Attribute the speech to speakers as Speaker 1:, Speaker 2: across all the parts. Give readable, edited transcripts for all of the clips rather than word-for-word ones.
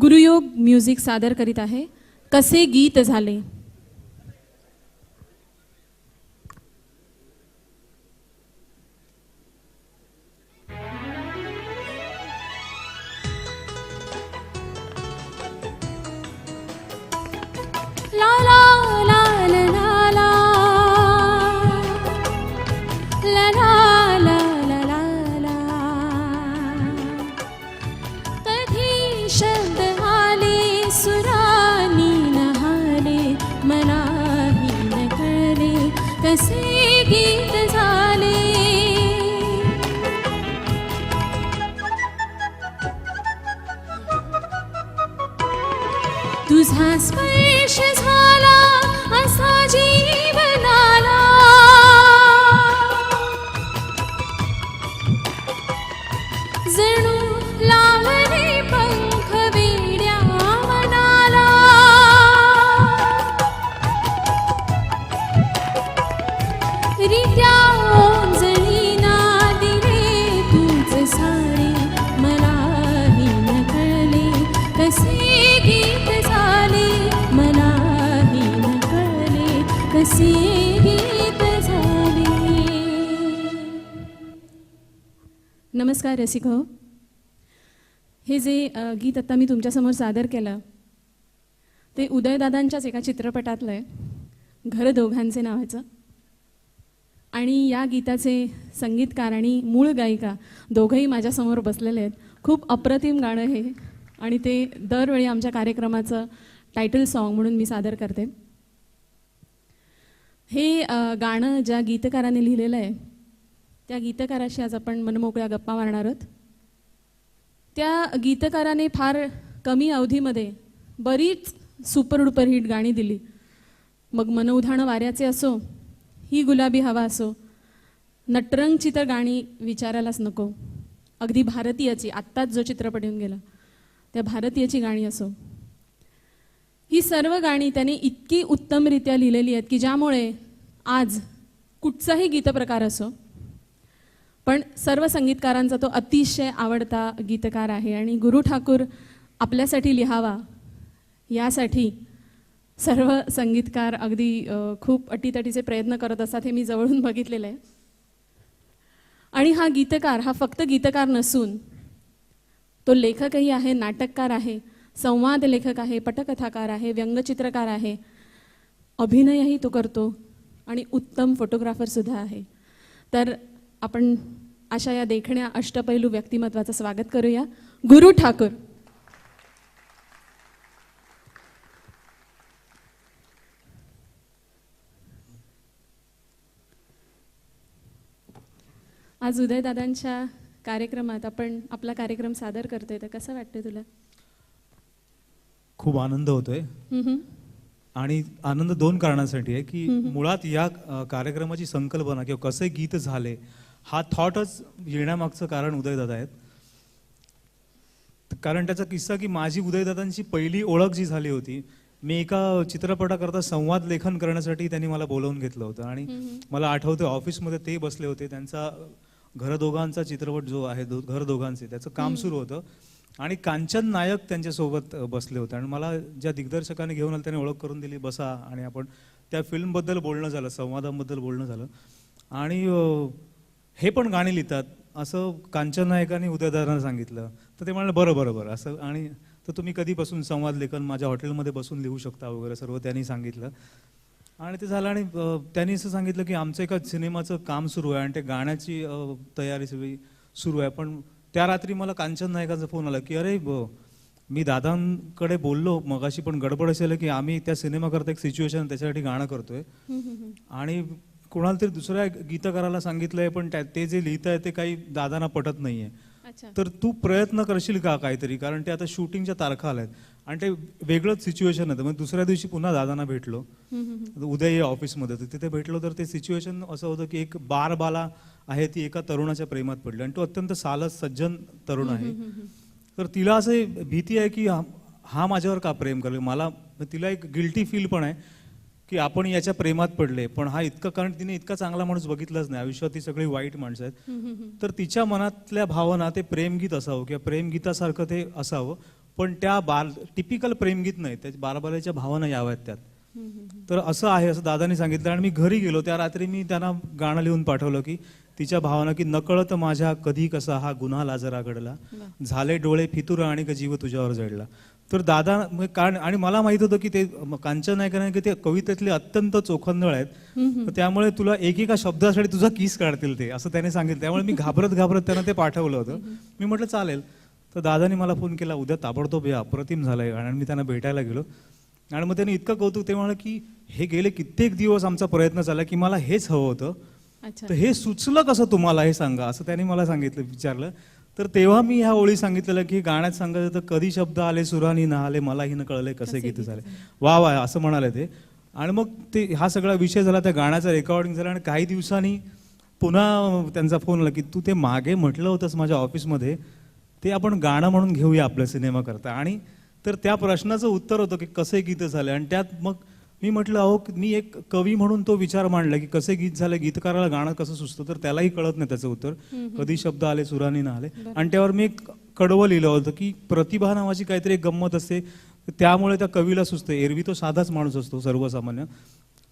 Speaker 1: गुरुयोग music सादर करीत आहे कसे गीत झाले. ला ला ला ला ला ला ला ला ला ला ला कधी शब्द आले सुरानी नहाले मलाही न कळले कसे गीत झाले. तुझा स्पर्श झाला असा जीवनाला जणू लावले पंख वेड्या मनाला. रित्या ओंजळीना दिले तूच सारे मलाही न कळले कसे गीत झाले मलाही न कळले कसे गीत झाले. नमस्कार रसिक हो. हे जे गीत आता मी तुमच्यासमोर सादर केलं ते उदयदादांच्याच एका चित्रपटातलं आहे, घर दोघांचे नावाचं. आणि या गीताचे संगीतकार आणि मूळ गायिका दोघंही माझ्यासमोर बसलेले आहेत. खूप अप्रतिम गाणं हे आणि ते दरवेळी आमच्या कार्यक्रमाचं टायटल सॉन्ग म्हणून मी सादर करते. हे गाणं ज्या गीतकाराने लिहिलेलं आहे त्या गीतकाराशी आज आपण मनमोकळ्या गप्पा मारणार आहोत. त्या गीतकाराने फार कमी अवधीमध्ये बरीच सुपरडुपर हिट गाणी दिली. मग मनउधाणं वाऱ्याचे असो, ही गुलाबी हवा असो, नटरंगची तर गाणी विचारायलाच नको, अगदी भारतीयाची आत्ताच जो चित्रपट येऊन गेला त्या भारतीयाची गाणी असो, ही सर्व गाणी त्याने इतकी उत्तमरित्या लिहिलेली आहेत की ज्यामुळे आज कुठचाही गीतप्रकार असो पण सर्व संगीतकारांचा तो अतिशय आवडता गीतकार आहे. आणि गुरु ठाकूर आपल्यासाठी लिहावा यासाठी सर्व संगीतकार अगदी खूप अटीतटीचे प्रयत्न करत असतात, हे मी जवळून बघितलेलं आहे. आणि हा गीतकार हा फक्त गीतकार नसून तो लेखकही आहे, नाटककार आहे, संवाद लेखक आहे, पटकथाकार आहे, व्यंगचित्रकार आहे, अभिनयही तो करतो आणि उत्तम फोटोग्राफरसुद्धा आहे. तर आपण अशा या देखण्या अष्टपैलू व्यक्तिमत्वाचं स्वागत करूया. गुरु ठाकूर. आज उदयदादांच्या कार्यक्रमात आपण आपला कार्यक्रम सादर करतोय, तर कसं वाटतंय तुला?
Speaker 2: खूप आनंद होतोय. आणि आनंद दोन कारणांसाठी आहे की मुळात या कार्यक्रमाची संकल्पना किंवा कसे गीत झाले हा थॉटच येण्यामागचं कारण उदयदादा आहेत. कारण त्याचा किस्सा की माझी उदयदादांची पहिली ओळख जी झाली होती, मी एका चित्रपटाकरता संवाद लेखन करण्यासाठी त्यांनी मला बोलावून घेतलं होतं. आणि मला आठवतं ऑफिसमध्ये ते बसले होते, त्यांचा घर दोघांचा चित्रपट जो आहे घर दोघांचे त्याचं काम सुरू होतं आणि कांचन नायक त्यांच्यासोबत बसले होते. आणि मला ज्या दिग्दर्शकाने घेऊन आलं त्याने ओळख करून दिली, बसा. आणि आपण त्या फिल्मबद्दल बोलणं झालं, संवादांबद्दल बोलणं झालं. आणि हे पण गाणी लिहितात असं कांचन नायकाने उदयदादांना सांगितलं. तर ते म्हणाले बरं बरं बरं असं. आणि तर तुम्ही कधीपासून संवाद लेखन माझ्या हॉटेलमध्ये बसून लिहू शकता वगैरे सर्व त्यांनी सांगितलं. आणि ते झालं. आणि त्यांनी असं सांगितलं की आमचं एका सिनेमाचं काम सुरू आहे आणि ते गाण्याची तयारी सगळी सुरू आहे. पण त्या रात्री मला कांचन नायकाचा फोन आला की अरे मी दादांकडे बोललो मगाशी, पण गडबड असेल की आम्ही त्या सिनेमाकरता एक सिच्युएशन त्याच्यासाठी गाणं करतोय आणि कोणाला तरी दुसऱ्या गीतकाराला सांगितलंय, पण ते जे लिहित आहे ते काही दादांना पटत नाहीये. तर तू प्रयत्न करशील का काहीतरी, कारण ते आता शूटिंगच्या तारखा आल्यात आणि ते वेगळंच सिच्युएशन होतं. मग दुसऱ्या दिवशी पुन्हा दादांना भेटलो, उद्या ये ऑफिसमध्ये. तर तिथे भेटलो तर ते सिच्युएशन असं होतं की एक बाला आहे, ती एका तरुणाच्या प्रेमात पडली आणि तो अत्यंत सालस सज्जन तरुण आहे. तर तिला असं भीती आहे की हा माझ्यावर का प्रेम करेल. मला तिला एक गिल्टी फील पण आहे की आपण याच्या प्रेमात पडले, पण हा इतका, कारण तिने इतका चांगला माणूस बघितलाच नाही आयुष्यात, ती सगळी वाईट माणसं आहेत. तर तिच्या मनातल्या भावना ते प्रेमगीत असावं किंवा प्रेमगीतासारखं ते असावं, पण त्या टिपिकल प्रेमगीत नाही, त्या बालबालेच्या भावना याव्यात त्यात. तर असं आहे असं दादानी सांगितलं. आणि मी घरी गेलो त्या रात्री मी त्यांना गाणं लिहून पाठवलं की तिच्या भावना की नकळत माझ्या कधी कसा हा गुन्हा लाजरा घडला, झाले डोळे फितूर आणि का जीव तुझ्यावर जडला. तर दादा कारण आणि मला माहित होतं की ते कांचन नायक की ते कवितेतले अत्यंत चोखंदळ आहेत, तर त्यामुळे तुला एकेका शब्दासाठी तुझा किस काढतील ते, असं त्याने सांगितलं. त्यामुळे मी घाबरत त्यांना ते पाठवलं होतं. मी म्हटलं चालेल. तर दादानी मला फोन केला, उद्या ताबडतोब या, अप्रतिम झालंय. आणि मी त्यांना भेटायला गेलो आणि मग त्यांनी इतकं कौतुक, ते म्हणाले की हे गेले कित्येक दिवस आमचा प्रयत्न चालला की मला हेच हवं होतं, तर हे सुचलं कसं तुम्हाला हे सांगा, असं त्यांनी मला सांगितलं, विचारलं. तर तेव्हा मी ह्या ओळी सांगितलेलं की गाण्यात सांगायचं तर कधी शब्द आले सुरानी ना आले, मलाही न कळले कसे गीत झाले. वा वा असं म्हणाले ते. आणि मग ते हा सगळा विषय झाला, त्या गाण्याचं रेकॉर्डिंग झालं. आणि काही दिवसांनी पुन्हा त्यांचा फोन आला की तू ते मागे म्हटलं होतंस माझ्या ऑफिसमध्ये, ते आपण गाणं म्हणून घेऊया आपल्या सिनेमा करता. आणि तर त्या प्रश्नाचं उत्तर होतं की कसे गीत झाले. आणि त्यात मग मी म्हटलं अहो मी एक कवी म्हणून तो विचार मांडला की कसे गीत झाले, गीतकाराला गाणं कसं सुचतं, तर त्यालाही कळत नाही त्याचं उत्तर, कधी शब्द आले सुरानी ना आले. आणि त्यावर मी एक कडवं लिहिलं होतं की प्रतिभा नावाची काहीतरी एक गंमत असते, त्यामुळे त्या कवीला सुचतं. एरवी तो साधाच माणूस असतो सर्वसामान्य,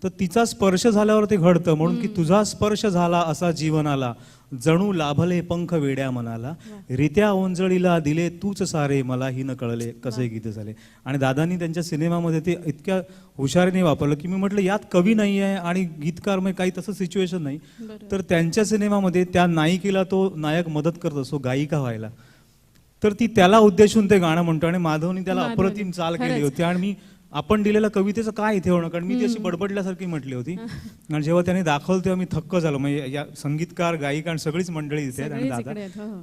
Speaker 2: तर तिचा स्पर्श झाल्यावर ते घडतं. म्हणून की तुझा स्पर्श झाला असा जीवनाला, जणू लाभले पंख वेड्या मनाला, रित्या ओंजळीला दिले तूच सारे, मलाही न कळले कसे गीत झाले. आणि दादांनी त्यांच्या सिनेमामध्ये ते इतक्या हुशारीने वापरलं की मी म्हटलं यात कवी नाही आहे आणि गीतकार म्हणजे काही तसं सिच्युएशन नाही. तर त्यांच्या सिनेमामध्ये त्या नायिकेला तो नायक मदत करत असतो गायिका व्हायला, तर ती त्याला उद्देशून ते गाणं म्हणतो. आणि माधवनी त्याला अप्रतिम चाल केली होती. आणि मी आपण दिलेल्या कवितेचं काय इथे होणं, कारण मी ती अशी बडबडल्यासारखी म्हटली होती. आणि जेव्हा त्याने दाखवलं तेव्हा मी थक्क झालो. म्हणजे या संगीतकार गायिका आणि सगळीच मंडळी इथे आहेत आणि दादा,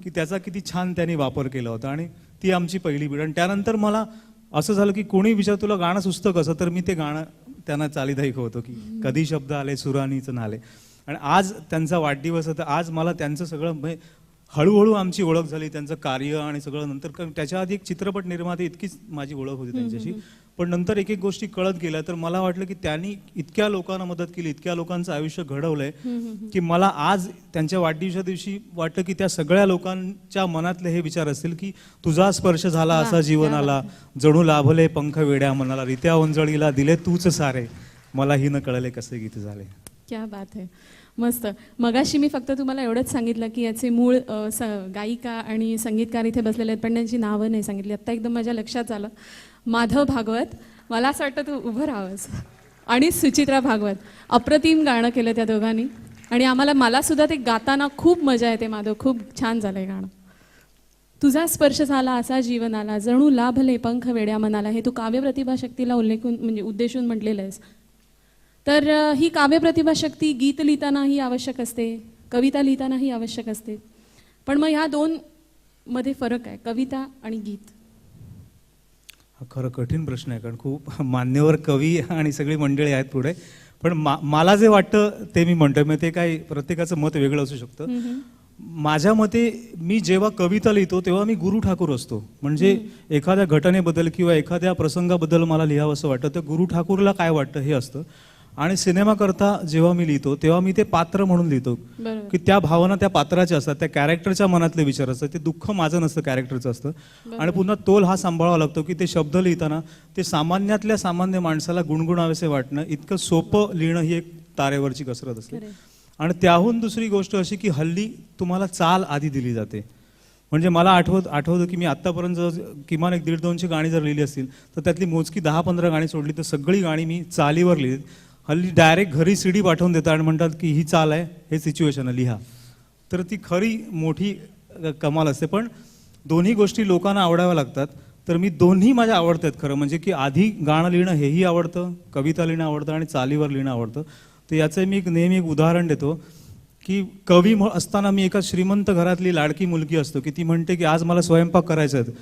Speaker 2: की त्याचा किती छान त्यांनी वापर केला होता. आणि ती आमची पहिली पिढी. आणि त्यानंतर मला असं झालं की कोणी विचार तुला गाणं सुचतं कसं, तर मी ते गाणं त्यांना चालीदायक होतो की कधी शब्द आले सुरानीच नाले. आणि आज त्यांचा वाढदिवस होता. आज मला त्यांचं सगळं म्हणजे हळूहळू आमची ओळख झाली, त्यांचं कार्य आणि सगळं. नंतर त्याच्या आधी एक चित्रपट निर्माते इतकीच माझी ओळख होती त्यांच्याशी, पण नंतर एक एक गोष्टी कळत गेल्या. तर मला वाटलं की त्यांनी इतक्या लोकांना मदत केली, इतक्या लोकांचं आयुष्य घडवलंय की मला आज त्यांच्या वाढदिवसाच्या दिवशी वाटतं की त्या सगळ्या लोकांच्या मनातले हे विचार असतील की तुझा स्पर्श झाला असा जीवनाला, जणू लाभले पंख वेड्या मनाला, रित्या ओंजळीला दिले तूच सारे, मलाही न कळले कसे गीत झाले.
Speaker 1: क्या बात आहे, मस्त. मगाशी मी फक्त तुम्हाला एवढंच सांगितलं की याचे मूळ गायिका आणि संगीतकार इथे बसलेले आहेत, पण त्यांची नावं नाही सांगितली. आत्ता एकदम माझ्या लक्षात आलं. माधव भागवत, मला असं वाटतं तू उभं राहावंस, आणि सुचित्रा भागवत. अप्रतिम गाणं केलं त्या दोघांनी. आणि मला सुद्धा ते गाताना खूप मजा येते. माधव, खूप छान झालंय गाणं. तुझा स्पर्श झाला असा जीवनाला, जणू लाभले पंख वेड्या मनाला, हे तू काव्य प्रतिभा शक्तीला म्हणजे उद्देशून म्हटलेलं आहेस. तर ही काव्य प्रतिभा शक्ती गीत लिहितानाही आवश्यक असते, कविता लिहितानाही आवश्यक असते. पण मग ह्या दोन मध्ये फरक आहे, कविता आणि गीत.
Speaker 2: हा खरं कठीण प्रश्न आहे, कारण खूप मान्यवर कवी आणि सगळी मंडळी आहेत पुढे. पण मला जे वाटतं ते मी म्हणतोय, मग ते काय प्रत्येकाचं मत वेगळं असू शकतं. माझ्या मते मी जेव्हा कविता लिहितो तेव्हा मी गुरु ठाकूर असतो. म्हणजे एखाद्या घटनेबद्दल किंवा एखाद्या प्रसंगाबद्दल मला लिहावं असं वाटतं, तर गुरु ठाकूरला काय वाटतं हे असतं. आणि सिनेमा करता जेव्हा मी लिहितो तेव्हा मी ते पात्र म्हणून लिहितो की त्या भावना त्या पात्राच्या असतात, त्या कॅरेक्टरच्या मनातले विचार असतात. ते दुःख माझं नसतं, कॅरेक्टरचं असतं. आणि पुन्हा तोल हा सांभाळावा लागतो की ते शब्द लिहिताना ते सामान्यातल्या सामान्य माणसाला गुणगुणावेसे वाटणं इतकं सोपं लिहिणं ही एक तारेवरची कसरत असते. आणि त्याहून दुसरी गोष्ट अशी की हल्ली तुम्हाला चाल आधी दिली जाते. म्हणजे मला आठवतं की मी आत्तापर्यंत किमान 150-200 गाणी जर लिहिली असतील तर त्यातली मोजकी 10-15 गाणी सोडली तर सगळी गाणी मी चालीवर लिहिली. हल्ली डायरेक्ट घरी CD पाठवून देतात आणि म्हणतात की ही चाल आहे, हे सिच्युएशन आहे, लिहा. तर ती खरी मोठी कमाल असते. पण दोन्ही गोष्टी लोकांना आवडाव्या लागतात. तर मी दोन्ही माझ्या आवडतात खरं म्हणजे, की आधी गाणं लिहिणं हेही आवडतं, कविता लिहिणं आवडतं आणि चालीवर लिहिणं आवडतं. तर याचं मी नेहमी एक उदाहरण देतो की कवी असताना मी एका श्रीमंत घरातली लाडकी मुलगी असतो की ती म्हणते की आज मला स्वयंपाक करायचा आहे,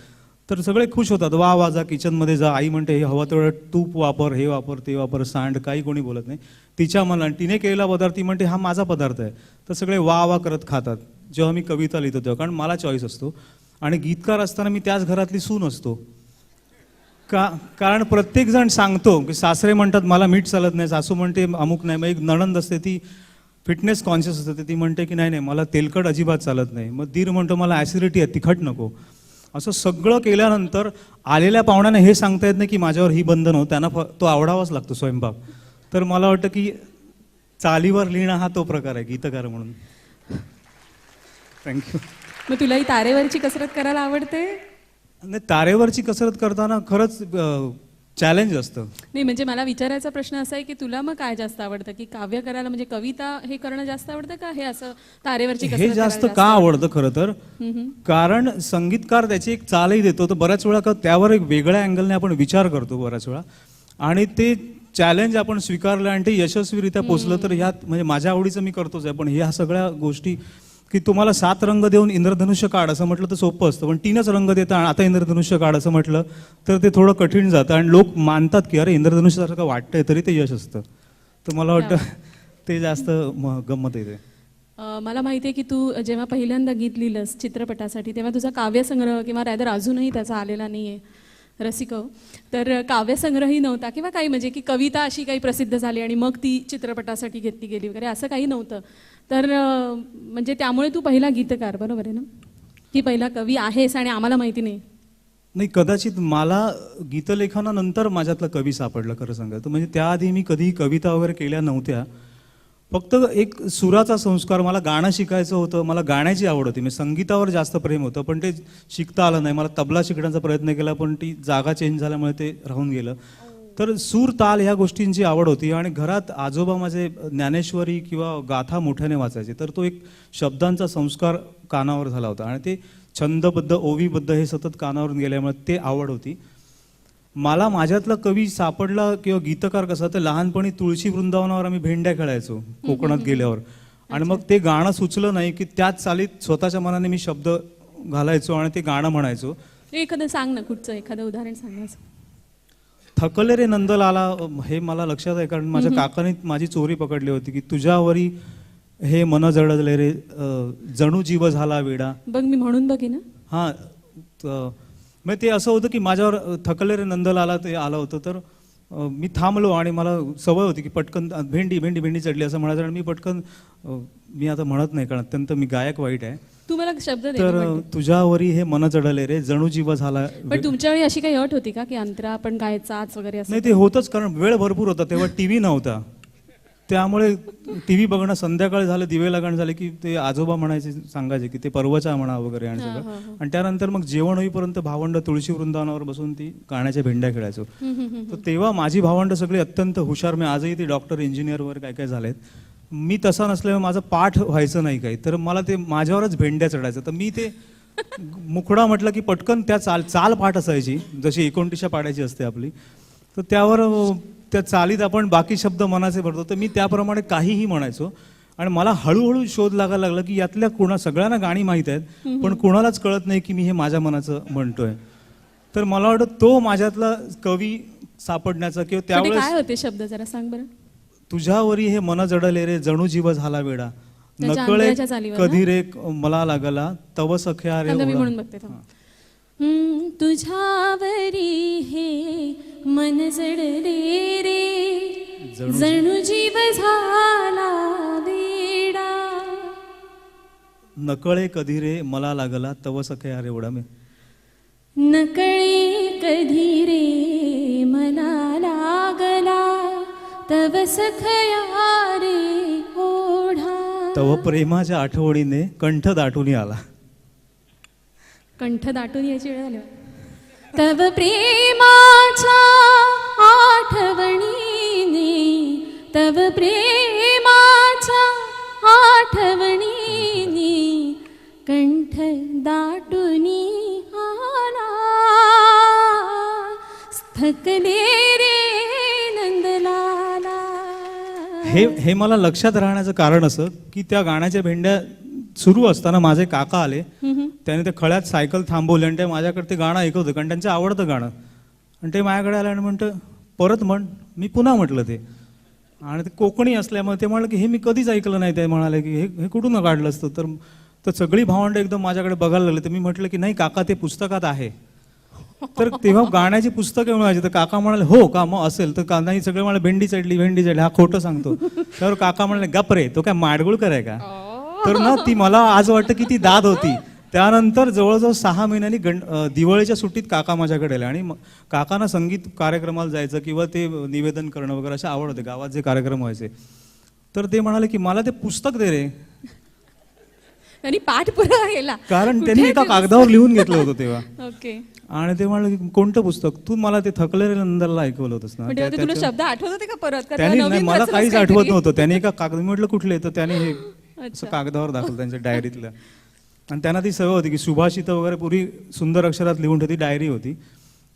Speaker 2: तर सगळे खुश होतात, वा वा जा किचनमध्ये जा. आई म्हणते हे हवं तेवढं तूप वापर, हे वापर, ते वापर, सांड, काही कोणी बोलत नाही. तिच्या मनात तिने केलेला पदार्थ ती म्हणते हा माझा पदार्थ आहे, तर सगळे वा वा करत खातात. जेव्हा मी कविता लिहितो तेव्हा, कारण मला चॉईस असतो. आणि गीतकार असताना मी त्याच घरातली सून असतो. कारण प्रत्येक जण सांगतो की सासरे म्हणतात मला मीठ चालत नाही, सासू म्हणते अमुक नाही. मग एक नणंद असते ती फिटनेस कॉन्शियस असते, ती म्हणते की नाही नाही मला तेलकट अजिबात चालत नाही. मग दीर म्हणतो मला ॲसिडिटी आहे, तिखट नको. असं सगळं केल्यानंतर आलेल्या पाहुण्यांना हे सांगता येत नाही की माझ्यावर ही बंधन हो, त्यांना तो आवडावाच लागतो स्वयंपाक. तर मला वाटतं की चालीवर लिहिणं हा तो प्रकार आहे गीतकार म्हणून. थँक्यू.
Speaker 1: मग तुला ही तारेवरची कसरत करायला आवडते?
Speaker 2: नाही, तारेवरची कसरत करताना खरंच चॅलेंज असतं.
Speaker 1: नाही म्हणजे मला विचारायचा प्रश्न असा आहे की तुला मग काय जास्त आवडतं, की काव्य करायला म्हणजे कविता हे करणं जास्त आवडतं का हे असं तारेवरची कसरत
Speaker 2: हे जास्त
Speaker 1: करायला
Speaker 2: का आवडतं खरं तर, कारण संगीतकार त्याची एक चालही देतो, तर बऱ्याच वेळा त्यावर एक वेगळ्या अँगलने आपण विचार करतो बऱ्याच वेळा, आणि ते चॅलेंज आपण स्वीकारलं आणि ते यशस्वीरित्या पोचलं तर ह्यात म्हणजे माझ्या आवडीचं मी करतोच आहे. पण ह्या सगळ्या गोष्टी की तुम्हाला 7 रंग देऊन इंद्रधनुष्य काढ असं म्हटलं तर सोपं असतं, पण 3च रंग देतं आणि आता इंद्रधनुष्य काढ असं म्हटलं तर ते थोडं कठीण जातं आणि लोक मानतात की अरे इंद्रधनुष्यासारखं वाटतंय तरी ते यश असतं. तर मला वाटतं ते जास्त गंमत येते.
Speaker 1: मला माहिती आहे की तू जेव्हा पहिल्यांदा गीत लिहिलंस चित्रपटासाठी तेव्हा तुझा काव्यसंग्रह किंवा रॅदर अजूनही त्याचा आलेला नाही आहे रसिको, तर काव्यसंग्रहही नव्हता किंवा काही म्हणजे की कविता अशी काही प्रसिद्ध झाली आणि मग ती चित्रपटासाठी घेतली गेली वगैरे असं काही नव्हतं. तर म्हणजे त्यामुळे तू पहिला गीतकार, बरोबर आहे ना, की पहिला कवी आहेस आणि आम्हाला माहिती नाही?
Speaker 2: नाही, कदाचित मला गीतलेखनानंतर माझ्यातला कवी सापडला खरं सांगायचं. म्हणजे त्याआधी मी कधी कविता वगैरे केल्या नव्हत्या. फक्त एक सुराचा संस्कार, मला गाणं शिकायचं होतं, मला गाण्याची आवड होती, मी संगीतावर जास्त प्रेम होतं पण ते शिकता आलं नाही. मला तबला शिकण्याचा प्रयत्न केला पण ती जागा चेंज झाल्यामुळे ते राहून गेलं. तर सूर ताल ह्या गोष्टींची आवड होती आणि घरात आजोबा माझे ज्ञानेश्वरी किंवा गाथा मोठ्याने वाचायचे, तर तो एक शब्दांचा संस्कार कानावर झाला होता आणि ते छंदबद्ध ओवीबद्ध हे सतत कानावरून गेल्यामुळे ते आवड होती. मला माझ्यातला कवी सापडला किंवा गीतकार कसा, तर लहानपणी तुळशी वृंदावनावर आम्ही भेंड्या खेळायचो कोकणात गेल्यावर, आणि मग ते गाणं सुचलं नाही की त्याच चालीत स्वतःच्या मनाने मी शब्द घालायचो आणि ते गाणं म्हणायचो.
Speaker 1: एखादं सांग ना, कुठचं एखादं उदाहरण सांगायचं.
Speaker 2: थकले रे नंदलाला हे मला लक्षात आहे कारण माझ्या काकाने माझी चोरी पकडली होती की तुझ्यावरी हे मन जडले रे जणू जीव झाला वेडा.
Speaker 1: बघ मी म्हणून बघे ना.
Speaker 2: हां, मग ते असं होतं की माझ्यावर थकले रे नंदलाला ते आलं होतं, तर मी थांबलो आणि मला सवय होती की पटकन भेंडी भेंडी भेंडी चढली असं म्हणायचं आणि मी पटकन मी आता म्हणत नाही कारण अत्यंत मी गायक वाईट आहे.
Speaker 1: तू मला शब्द दे.
Speaker 2: तर तुझ्यावरी हे मन चढले रे जणू जीव झाला.
Speaker 1: पण तुमच्या वेळी अशी काही अट होती का की अंतरा आपण गायचाच वगैरे असं?
Speaker 2: नाही, ते होतच कारण वेळ भरपूर होता, तेव्हा टीव्ही नव्हता, त्यामुळे टीव्ही बघणं संध्याकाळी झालं, दिवे लागण झाले की ते आजोबा म्हणायचे, सांगायचे की ते पर्वचा म्हणा वगैरे आणि सगळं. आणि त्यानंतर मग जेवण होईपर्यंत भावंड तुळशी वृंदावनावर बसून ती गाण्याच्या भेंड्या खेळायचो. तर तेव्हा माझी भावंड सगळी अत्यंत हुशार, मी आजही ती डॉक्टर इंजिनियर वगैरे काय काय झालेत. मी तसा नसल्यामुळे माझं पाठ व्हायचं नाही काही, तर मला ते माझ्यावरच भेंड्या चढायचं. तर मी ते मुखडा म्हटलं की पटकन त्या चाल पाठ असायची जशी 29 पाड्याची असते आपली, तर त्यावर त्या चालीत आपण बाकी शब्द मनाचे भरतो, तर मी त्याप्रमाणे काहीही म्हणायचो. आणि मला हळूहळू शोध लागायला लागला की यातल्या सगळ्यांना गाणी माहीत आहेत पण कोणालाच कळत नाही की मी हे माझ्या मनाचं म्हणतोय. तर मला वाटतं तो माझ्यातला कवी सापडण्याचा किंवा त्यावेळेस.
Speaker 1: काय होते शब्द जरा सांग बरं.
Speaker 2: तुझ्यावरी हे मन जडले रे जणू जीव झाला वेडा, नकळे कधी रे मला लागला तव सख्या रे.
Speaker 1: मी म्हणून बघते. तुझ्यावरी हे मन जडले रे जणू जीव झाला वेडा,
Speaker 2: नकळे कधी रे मला लागला तव सख्या रे ओढा. मी
Speaker 1: नकळे कधी रे मला लागला तव सखया रे ओढा.
Speaker 2: तव प्रेमाच्या आठवणीने कंठ दाटून आला.
Speaker 1: कंठ दाटून यायची वेळ आली. तव प्रेमाच्या आठवणीने, तव प्रेमाच्या आठवणीने कंठ दाटून आला. थकले रे नंदलाला.
Speaker 2: हे मला लक्षात राहण्याचं कारण असं की त्या गाण्याच्या भेंड्या सुरू असताना माझे काका आले, त्याने ते खळ्यात सायकल थांबवली आणि ते माझ्याकडे ते गाणं ऐकत होते कारण त्यांचं आवडतं गाणं. आणि ते माझ्याकडे आलं आणि म्हणतं परत म्हण. मी पुन्हा म्हटलं ते, आणि ते कोकणी असल्यामुळे ते म्हणलं की हे मी कधीच ऐकलं नाही. ते म्हणाले की हे कुठून काढलं असतं. तर सगळी भावंड एकदम माझ्याकडे बघायला लागले. तर मी म्हटलं की नाही काका ते पुस्तकात आहे. तर तेव्हा गाण्याची पुस्तकं मिळायची. तर काका म्हणाले हो का, मग असेल. तर नाही सगळे म्हणाले भेंडी चढली भेंडी चढली, हा खोटं सांगतो. त्यावर काका म्हणाले गप रे, तो काय माडगुळकर आहे का. तर ना ती मला आज वाटतं की ती दाद होती त्यानंतर जवळजवळ 6 महिन्यांनी दिवाळीच्या सुट्टीत काका माझ्याकडे आले आणि काकांना संगीत कार्यक्रमाला जायचं किंवा ते निवेदन करणं वगैरे असे आवड होते, गावात जे कार्यक्रम व्हायचे. तर ते म्हणाले की मला ते पुस्तक दे रे,
Speaker 1: त्यांनी पाठपुरावा केला
Speaker 2: कारण त्यांनी एका कागदावर लिहून घेतलं होतं तेव्हा.
Speaker 1: ओके.
Speaker 2: आणि ते म्हणाले की कोणतं पुस्तक, तू मला ते थकलेल्या नंदरला ऐकवलं होतंस ना.
Speaker 1: म्हणजे तुला शब्द आठवत होते का परत का
Speaker 2: त्यांनी
Speaker 1: तेव्हा
Speaker 2: नाही,
Speaker 1: नवीन
Speaker 2: मला
Speaker 1: वाचलंस
Speaker 2: काहीच
Speaker 1: काहीतरी?
Speaker 2: आठवत नव्हतं. त्याने एका कागद म्हटलं कुठले, तर त्याने हे असं
Speaker 1: अच्छा.
Speaker 2: कागदावर दाखवलं त्यांच्या डायरीतलं. आणि त्यांना ती सवय होती की सुभाषित वगैरे पुरी सुंदर अक्षरात लिहून ठेवती डायरी होती.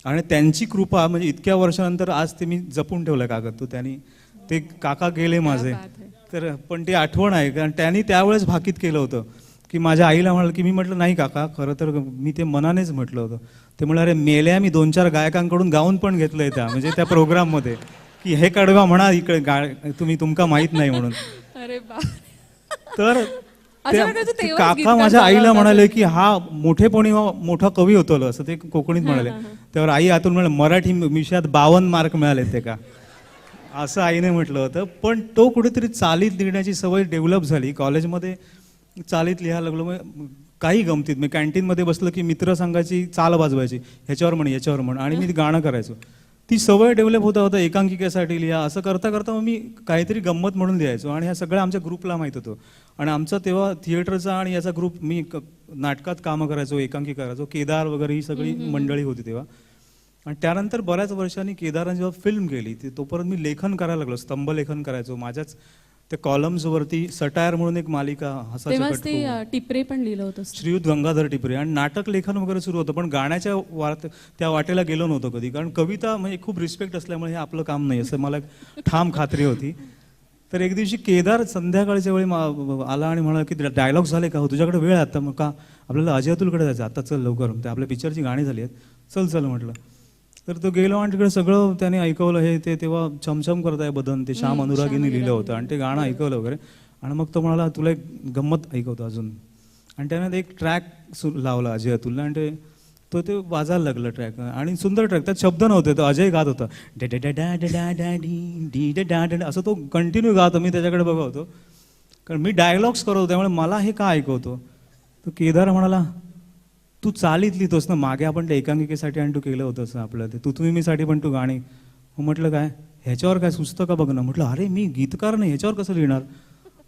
Speaker 2: आणि त्यांची कृपा म्हणजे इतक्या वर्षानंतर आज ते मी जपून ठेवलं कागद. तो त्यांनी ते काका गेले माझे,
Speaker 1: बात है.
Speaker 2: तर पण ती आठवण आहे. कारण त्यांनी त्यावेळेस भाकीत केलं होतं की माझ्या आईला म्हणाल की, मी म्हटलं नाही काका, खरं तर मी ते मनानेच म्हटलं होतं. ते म्हणाले अरे मेल्या, मी 2-4 गायकांकडून गाऊन पण घेतलंय त्या म्हणजे त्या प्रोग्राममध्ये की हे कडवा म्हणा इकडे तुम्ही तुमका माहित नाही म्हणून.
Speaker 1: अरे बा.
Speaker 2: तर
Speaker 1: असं वाटायचं तेव्हाच
Speaker 2: काका
Speaker 1: गीतकार
Speaker 2: माझ्या
Speaker 1: झाला
Speaker 2: आईला
Speaker 1: होता
Speaker 2: म्हणाले की हा मोठेपणी मोठा कवी होतो असं ते कोकणीत म्हणाले. त्यावर आई आतून म्हणाले मराठी विषयात 52 मार्क मिळाले ते का, असं आईने म्हटलं होतं. पण तो कुठेतरी चालीत लिहिण्याची सवय डेव्हलप झाली. कॉलेजमध्ये चालीत लिहायला लागलो. मग काही गमतीत मी कॅन्टीनमध्ये बसलं की मित्र सांगायची चाल वाजवायची, ह्याच्यावर म्हण ह्याच्यावर म्हण, आणि मी गाणं करायचो. ती सवय डेव्हलप होता होता एकांकिकेसाठी लिहा असं करता करता मग मी काहीतरी गंमत म्हणून लिहायचो. आणि ह्या सगळ्या आमच्या ग्रुपला माहीत होतं. आणि आमचा तेव्हा थिएटरचा आणि याचा ग्रुप, मी नाटकात कामं करायचो, एकांकी करायचो, केदार वगैरे ही सगळी मंडळी होती तेव्हा. आणि त्यानंतर बऱ्याच वर्षांनी केदाराने जेव्हा फिल्म केली तोपर्यंत मी लेखन करायला लागलो, स्तंभलेखन करायचो. माझ्याच त्या कॉलम्सवरती सटायर म्हणून एक मालिका, हसाचे
Speaker 1: तेव्हाच ते
Speaker 2: कटकू,
Speaker 1: टिपरे पण लिहिलं होतं.
Speaker 2: श्रीयुत गंगाधर टिपरे, आणि नाटक लेखन वगैरे सुरू होतं. पण गाण्याच्या त्या वाटेला गेलो नव्हतो कधी, कारण कविता म्हणजे खूप रिस्पेक्ट असल्यामुळे हे आपलं काम नाही असं मला ठाम खात्री होती. तर एक दिवशी केदार संध्याकाळच्या वेळी आला आणि म्हणाला की डायलॉग झाले का, हो तुझ्याकडे वेळ आहे आता, मग का आपल्याला अजय अतुलकडे जायचं, आता चल लवकर, ते आपल्या पिक्चरची गाणी झाली आहेत, चल चल म्हटलं. तर तो गेलो आणि तिकडे सगळं त्याने ऐकवलं. हे ते तेव्हा छमछम करत आहे बदन, ते श्याम अनुरागीने लिहिलं होतं आणि ते गाणं ऐकवलं वगैरे. आणि मग तो म्हणाला तुला एक गंमत ऐकवतो अजून. आणि त्याने एक ट्रॅक लावला अजय अतुलला, आणि ते वाजायला लागलं ट्रॅक, आणि सुंदर ट्रॅक, त्यात शब्द नव्हते, तो अजय गात होता असं, तो कंटिन्यू गात. मी त्याच्याकडे बघत होतो कारण मी डायलॉग्स करत होतो, त्यामुळे मला हे का ऐकवतो. तो केदार म्हणाला तू चालीत लिहितोस ना, मागे आपण त्या एकांकिकेसाठी आणि तू केलं होतंस ना आपलं ते तुम्ही मीसाठी पण तू गाणी. म्हटलं काय ह्याच्यावर काय सुचतं का बघ ना. म्हटलं अरे मी गीतकार नाही, ह्याच्यावर कसं लिहिणार.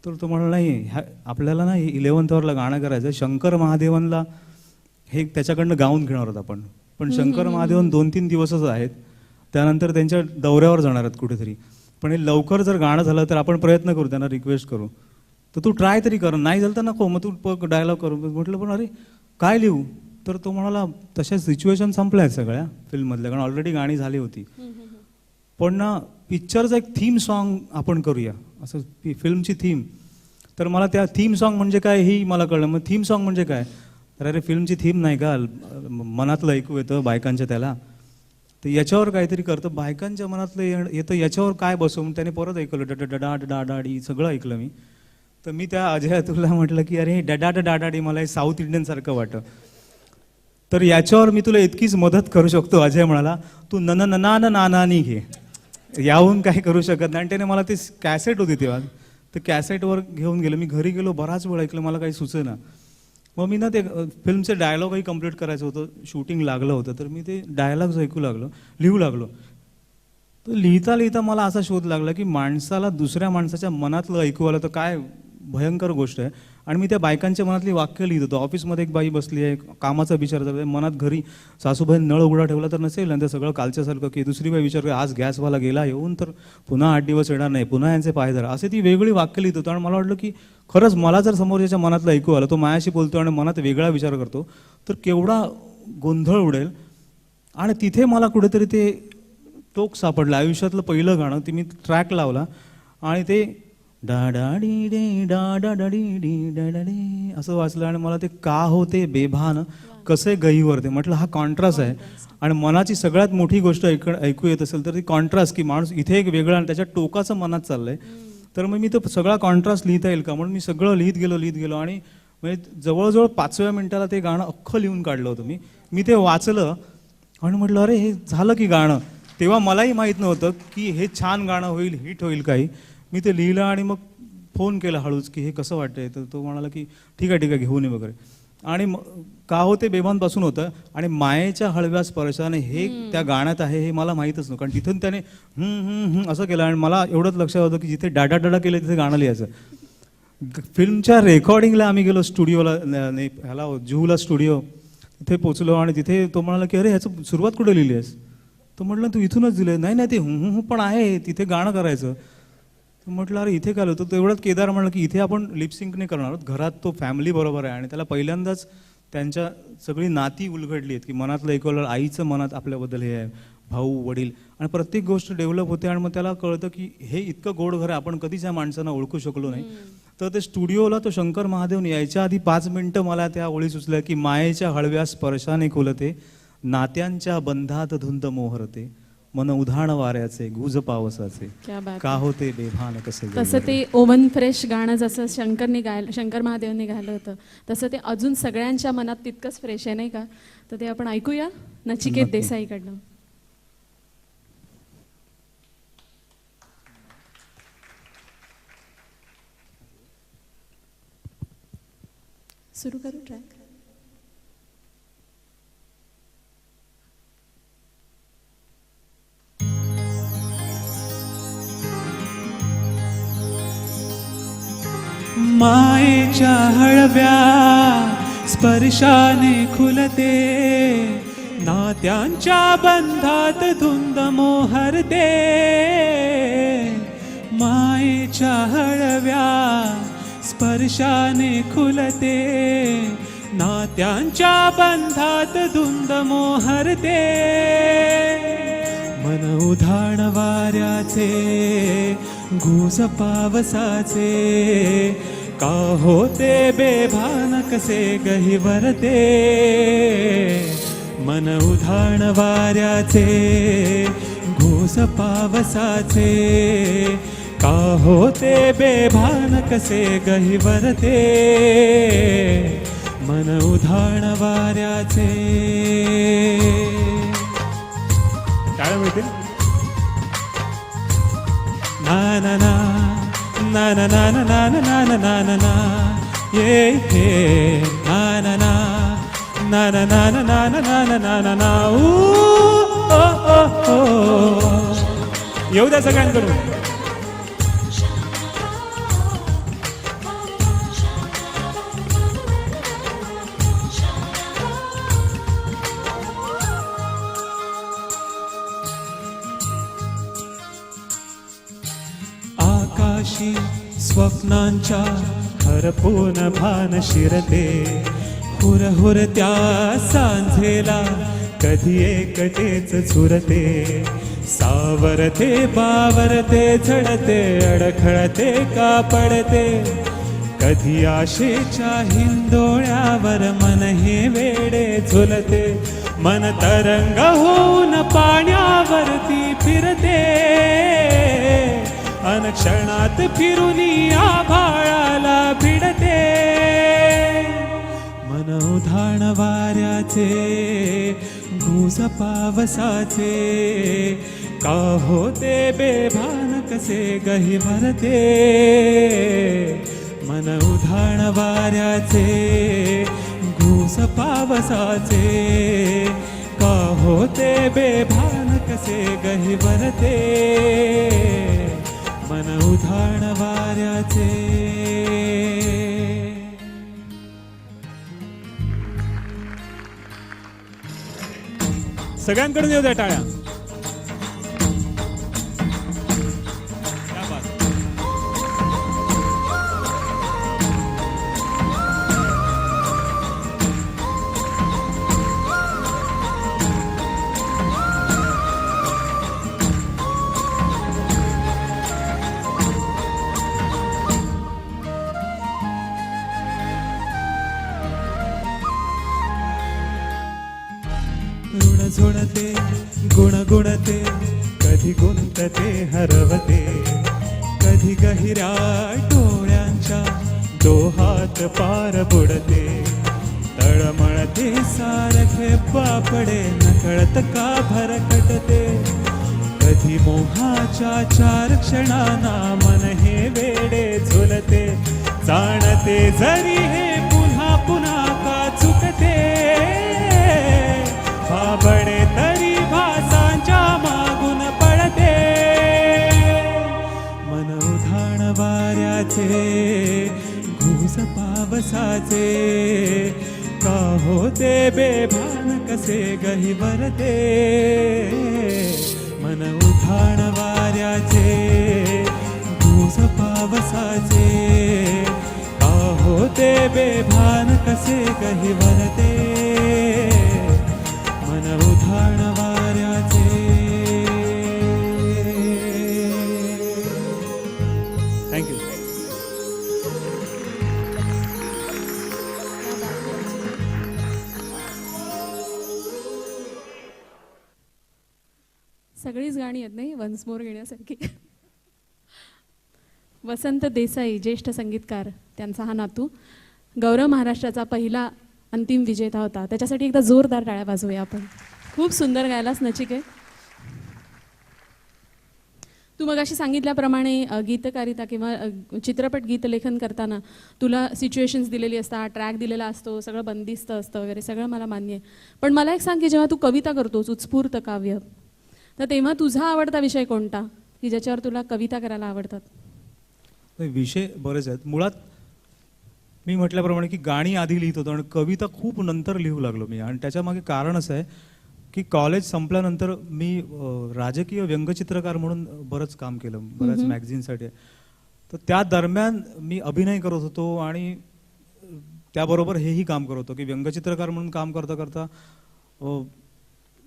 Speaker 2: तर तो म्हणाला नाही, आपल्याला ना 11th वरला गाणं करायचं, शंकर महादेवनला हे त्याच्याकडनं गाऊन घेणार आहोत आपण. पण शंकर महादेवन 2-3 दिवसच आहेत, त्यानंतर त्यांच्या दौऱ्यावर जाणार आहेत कुठेतरी. पण हे लवकर जर गाणं झालं तर आपण प्रयत्न करू, त्यांना रिक्वेस्ट करू, तर तू ट्राय तरी कर, नाही झालं तर नको, मग तू डायलॉग करू. म्हटलं पण अरे काय लिहू. तर तो म्हणाला तशा सिच्युएशन संपल्या आहेत सगळ्या फिल्ममधल्या, कारण ऑलरेडी गाणी झाली होती. पण ना पिक्चरचं एक थीम सॉन्ग आपण करूया, असं फिल्मची थीम. तर मला त्या थीम सॉन्ग म्हणजे काय ही मला कळलं. मग थीम सॉन्ग म्हणजे काय, तर अरे फिल्मची थीम नाही का, मनातलं ऐकू येतं बायकांच्या, त्याला तर याच्यावर काहीतरी करतं, बायकांच्या मनातलं येतं, याच्यावर काय बसवून त्याने परत ऐकलं डडा डाडाडी सगळं ऐकलं मी. तर मी त्या अजय अतुलला म्हटलं की अरे डडा डाडाडी मला हे साऊथ इंडियन सारखं वाटतं, तर याच्यावर मी तुला इतकीच मदत करू शकतो. अजय म्हणाला तू नानी घे, याहून काही करू शकत नाही. आणि त्याने मला ती कॅसेट होती तेव्हा, तर कॅसेटवर घेऊन गेलो. मी घरी गेलो, बराच वेळ ऐकलं, मला काही सुचेना. मग मी ना ते फिल्मचे डायलॉगही कम्प्लीट करायचं होतं, शूटिंग लागलं होतं, तर मी ते डायलॉग्स ऐकू लागलो, लिहू लागलो. तर लिहिता लिहिता मला असा शोध लागला की माणसाला दुसऱ्या माणसाच्या मनातलं ऐकू आलं तर काय भयंकर गोष्ट आहे. आणि मी त्या बायकांच्या मनातली वाक्य लिहित होतो. ऑफिसमध्ये एक बाई बसली आहे, कामाचा विचार करते, मनात घरी सासूबाई नळ उघडा ठेवला तर नसेल, आणि ते सगळं कालच्यासारखं, की दुसरी बाई विचार आज गॅसवाला गेला येऊन तर पुन्हा 8 दिवस येणार नाही, पुन्हा यांचे पाय धरा, असे ती वेगळी वाक्य लिहित होतो. आणि मला वाटलं की खरंच मला जर समोरच्या मनातलं ऐकू आलं, तो मायाशी बोलतो आणि मनात वेगळा विचार करतो, तर केवढा गोंधळ उडेल. आणि तिथे मला कुठेतरी ते टोक सापडलं. आयुष्यातलं पहिलं गाणं ते मी ट्रॅक लावला आणि ते डा डा डी डे डा डा डा डी डी डा डा डे असं वाचलं. आणि मला ते का होते बेभान कसे गईवर, ते म्हटलं हा कॉन्ट्रास्ट आहे. आणि मनाची सगळ्यात मोठी गोष्ट ऐकू येत असेल तर ती कॉन्ट्रास्ट, की माणूस इथे एक वेगळा आणि त्याच्या टोकाचं मनात चाललंय. तर मग मी तो सगळा कॉन्ट्रास्ट लिहिता येईल का म्हणून मी सगळं लिहित गेलो. आणि म्हणजे जवळजवळ 5व्या मिनिटाला ते गाणं अख्खं लिहून काढलं होतं मी ते वाचलं आणि म्हटलं अरे हे झालं की गाणं. तेव्हा मलाही माहीत नव्हतं की हे छान गाणं होईल, हिट होईल काही. मी ते लिहिलं आणि मग फोन केला हळूच की हे कसं वाटतंय. तर तो म्हणाला की ठीक आहे घेऊन ये वगैरे. आणि का होते बेभान पासून होतं आणि मायेच्या हळव्या स्पर्शाने हे त्या गाण्यात आहे हे मला माहीतच नव्हतं. कारण तिथून त्याने असं केलं आणि मला एवढंच लक्षात होतं की जिथे डाडा डाडा केलं तिथे गाणं लिहायचं. फिल्मच्या रेकॉर्डिंगला आम्ही गेलो स्टुडिओला, ह्याला जुहूला स्टुडिओ, तिथे पोचलो आणि तिथे तो म्हणाला की अरे ह्याचं सुरुवात कुठे लिहिली आहेस? तो म्हटलं तू इथूनच दिलं. नाही नाही ते हू पण आहे, तिथे गाणं करायचं. तो म्हटलं अरे इथे काय होतं? तेवढ्यात केदार म्हणलं की इथे आपण लिपसिंकने करणार आहोत, घरात तो फॅमिली बरोबर आहे आणि त्याला पहिल्यांदाच त्यांच्या सगळी नाती उलगडली आहेत की मनातलं एकवलं आईचं मनात आपल्याबद्दल हे आहे, भाऊ वडील, आणि प्रत्येक गोष्ट डेव्हलप होते आणि मग त्याला कळतं की हे इतकं गोड घर आहे, आपण कधीच या माणसांना ओळखू शकलो नाही. तर ते स्टुडिओला तो शंकर महादेवन यायच्या आधी 5 मिनिटं मला त्या ओळी सुचल्या की मायेच्या हळव्या स्पर्शाने खुलते, नात्यांच्या बंधात धुंद मोहरते, मन उधाण वाऱ्याचे गुज पावसाचे,
Speaker 1: क्या बात
Speaker 2: का होते बेभान कसे.
Speaker 1: तसं ते ओव्हन फ्रेश गाणं जसं शंकर महादेवने गायलं होतं तसं ते अजून सगळ्यांच्या मनात तितकंच फ्रेश आहे नाही का? तर ते आपण ऐकूया नचिकेत देसाईकडनं. सुरू करू ट्रॅक.
Speaker 3: मायेच्या हळव्या स्पर्शाने खुलते, नात्यांच्या बंधात धुंद मोहरते. मायेच्या हळव्या स्पर्शाने खुलते, नात्यांच्या बंधात धुंद मोहरते. मन उधाण वाऱ्याचे घुस पावसाचे, का होते बेभान कसे गहिवरते. मन उधाण वाऱ्याचे घुस पावसाचे, का होते बेभान कसे गहिवरते. मन उधाण वाऱ्याचे. टाळ्या मिळतील. ना ना ना ना ना ना ना ना ना ना ना ना ना ये हे ना ना ना ना ना ना ना ना ना ना ना ना ना ना ओ ओ ओ. येऊ द्या सगळ्यांकडून. आकाशी स्वप्नांच्या हरपून भान शिरते, हुरहुरत्या सांझेला कधी एकटेच झुरते. सावरते बावरते झडते, अडखळते का पडते. कधी आशेच्या हिंदोळ्यावर मन हे वेडे झुलते. मन तरंग होऊन पाण्यावरती फिरते, अनक्षणात फिरुनी आभाळाला भिडते. मन उधाण वाऱ्याचे घुस पावसाचे, का होते बेभान कसे गहिवरते. मन उधाण वाऱ्याचे घुस पावसाचे, का होते बेभान कसे गहिवरते. मन उधाण वाऱ्याचे. सगळ्यांकडून येऊ द्या टाळ्या. क्या बात. ऋण झुणते गुणगुणते, कधी गुंतते हरवते. कधी गहिऱ्या डोळ्यांच्या डोहात पार बुडते. तळमळते सारखे बापडे, नकळत का भरकटते. कधी मोहाच्या 4 क्षणांना मन हे वेडे झुलते. जाणते जरी हे पुन्हा पुन्हा का साबणे तरी भासांच्या मागून पडते मन उधाण वाऱ्याचे घुस पावसाचे का होते बेभान कसे गहिवरते मन उधाण वाऱ्याचे घुस पावसाचे का होते बेभान कसे गहिवरते मन उधाण वाऱ्याचे थँक्यू
Speaker 1: सगळीच गाणी आहेत नाही वन्स मोर घेण्यासारखी. वसंत देसाई ज्येष्ठ संगीतकार, त्यांचा हा नातू गौरव महाराष्ट्राचा पहिला अंतिम विजेता होता. त्याच्यासाठी एकदा जोरदार टाळ्या वाजवूया आपण. खूप सुंदर गायलास नचिकेत. तू मगाशी सांगितल्याप्रमाणे गीतकारिता किंवा चित्रपट गीतलेखन करताना तुला सिच्युएशन्स दिलेली असतात, ट्रॅक दिलेला असतो, सगळं बंदिस्त असतं वगैरे, सगळं मला मान्य आहे. पण मला एक सांग की जेव्हा तू कविता करतोस, उत्स्फूर्त काव्य, तर तेव्हा तुझा आवडता विषय कोणता की ज्याच्यावर तुला कविता करायला आवडतात?
Speaker 2: विषय बरेच आहेत. मुळात मी म्हटल्याप्रमाणे की गाणी आधी लिहित होतो आणि कविता खूप नंतर लिहू लागलो मी. आणि त्याच्यामागे कारण असं आहे की कॉलेज संपल्यानंतर मी राजकीय व्यंगचित्रकार म्हणून बरंच काम केलं, बऱ्याच मॅगझिनसाठी. तर त्या दरम्यान मी अभिनय करत होतो आणि त्याबरोबर हेही काम करत होतो की व्यंगचित्रकार म्हणून काम करता करता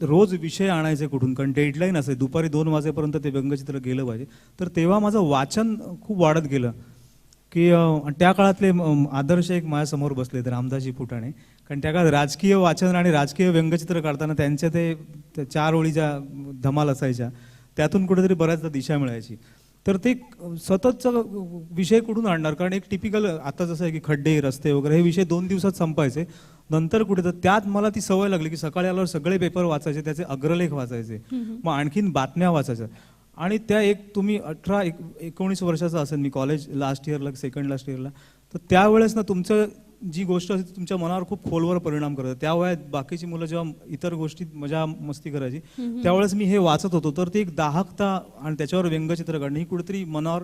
Speaker 2: रोज विषय आणायचे कुठून, कारण डेडलाईन असे दुपारी 2 वाजेपर्यंत ते व्यंगचित्र गेलं पाहिजे. तर तेव्हा माझं वाचन खूप वाढत गेलं की त्या काळातले आदर्श एक माझ्यासमोर बसले तर रामदासजी फुटाणे. कारण त्या काळात राजकीय वाचन आणि राजकीय व्यंगचित्र काढताना त्यांच्या ते 4 ओळीच्या धमाल असायच्या, त्यातून कुठेतरी बऱ्याचदा दिशा मिळायची. तर ते सततचा विषय कुठून आणणार, कारण एक टिपिकल आता जसं आहे की खड्डे रस्ते वगैरे हे विषय 2 दिवसात संपायचे. नंतर कुठे तर त्यात मला ती सवय लागली की सकाळी आल्यावर सगळे पेपर वाचायचे, त्याचे अग्रलेख वाचायचे, मग आणखीन बातम्या वाचायच्या. आणि त्या तुम्ही 18-19 वर्षाचा असेल मी, कॉलेज लास्ट इयरला, सेकंड लास्ट इयरला, तर त्यावेळेस ना तुमचं जी गोष्ट असते तुमच्या मनावर खूप खोलवर परिणाम करते. त्या वयात बाकीची मुलं जेव्हा इतर गोष्टीत मजा मस्ती करायची त्यावेळेस मी हे वाचत होतो, तर ते एक दाहकता आणि त्याच्यावर व्यंगचित्र काढणं ही कुठेतरी मनावर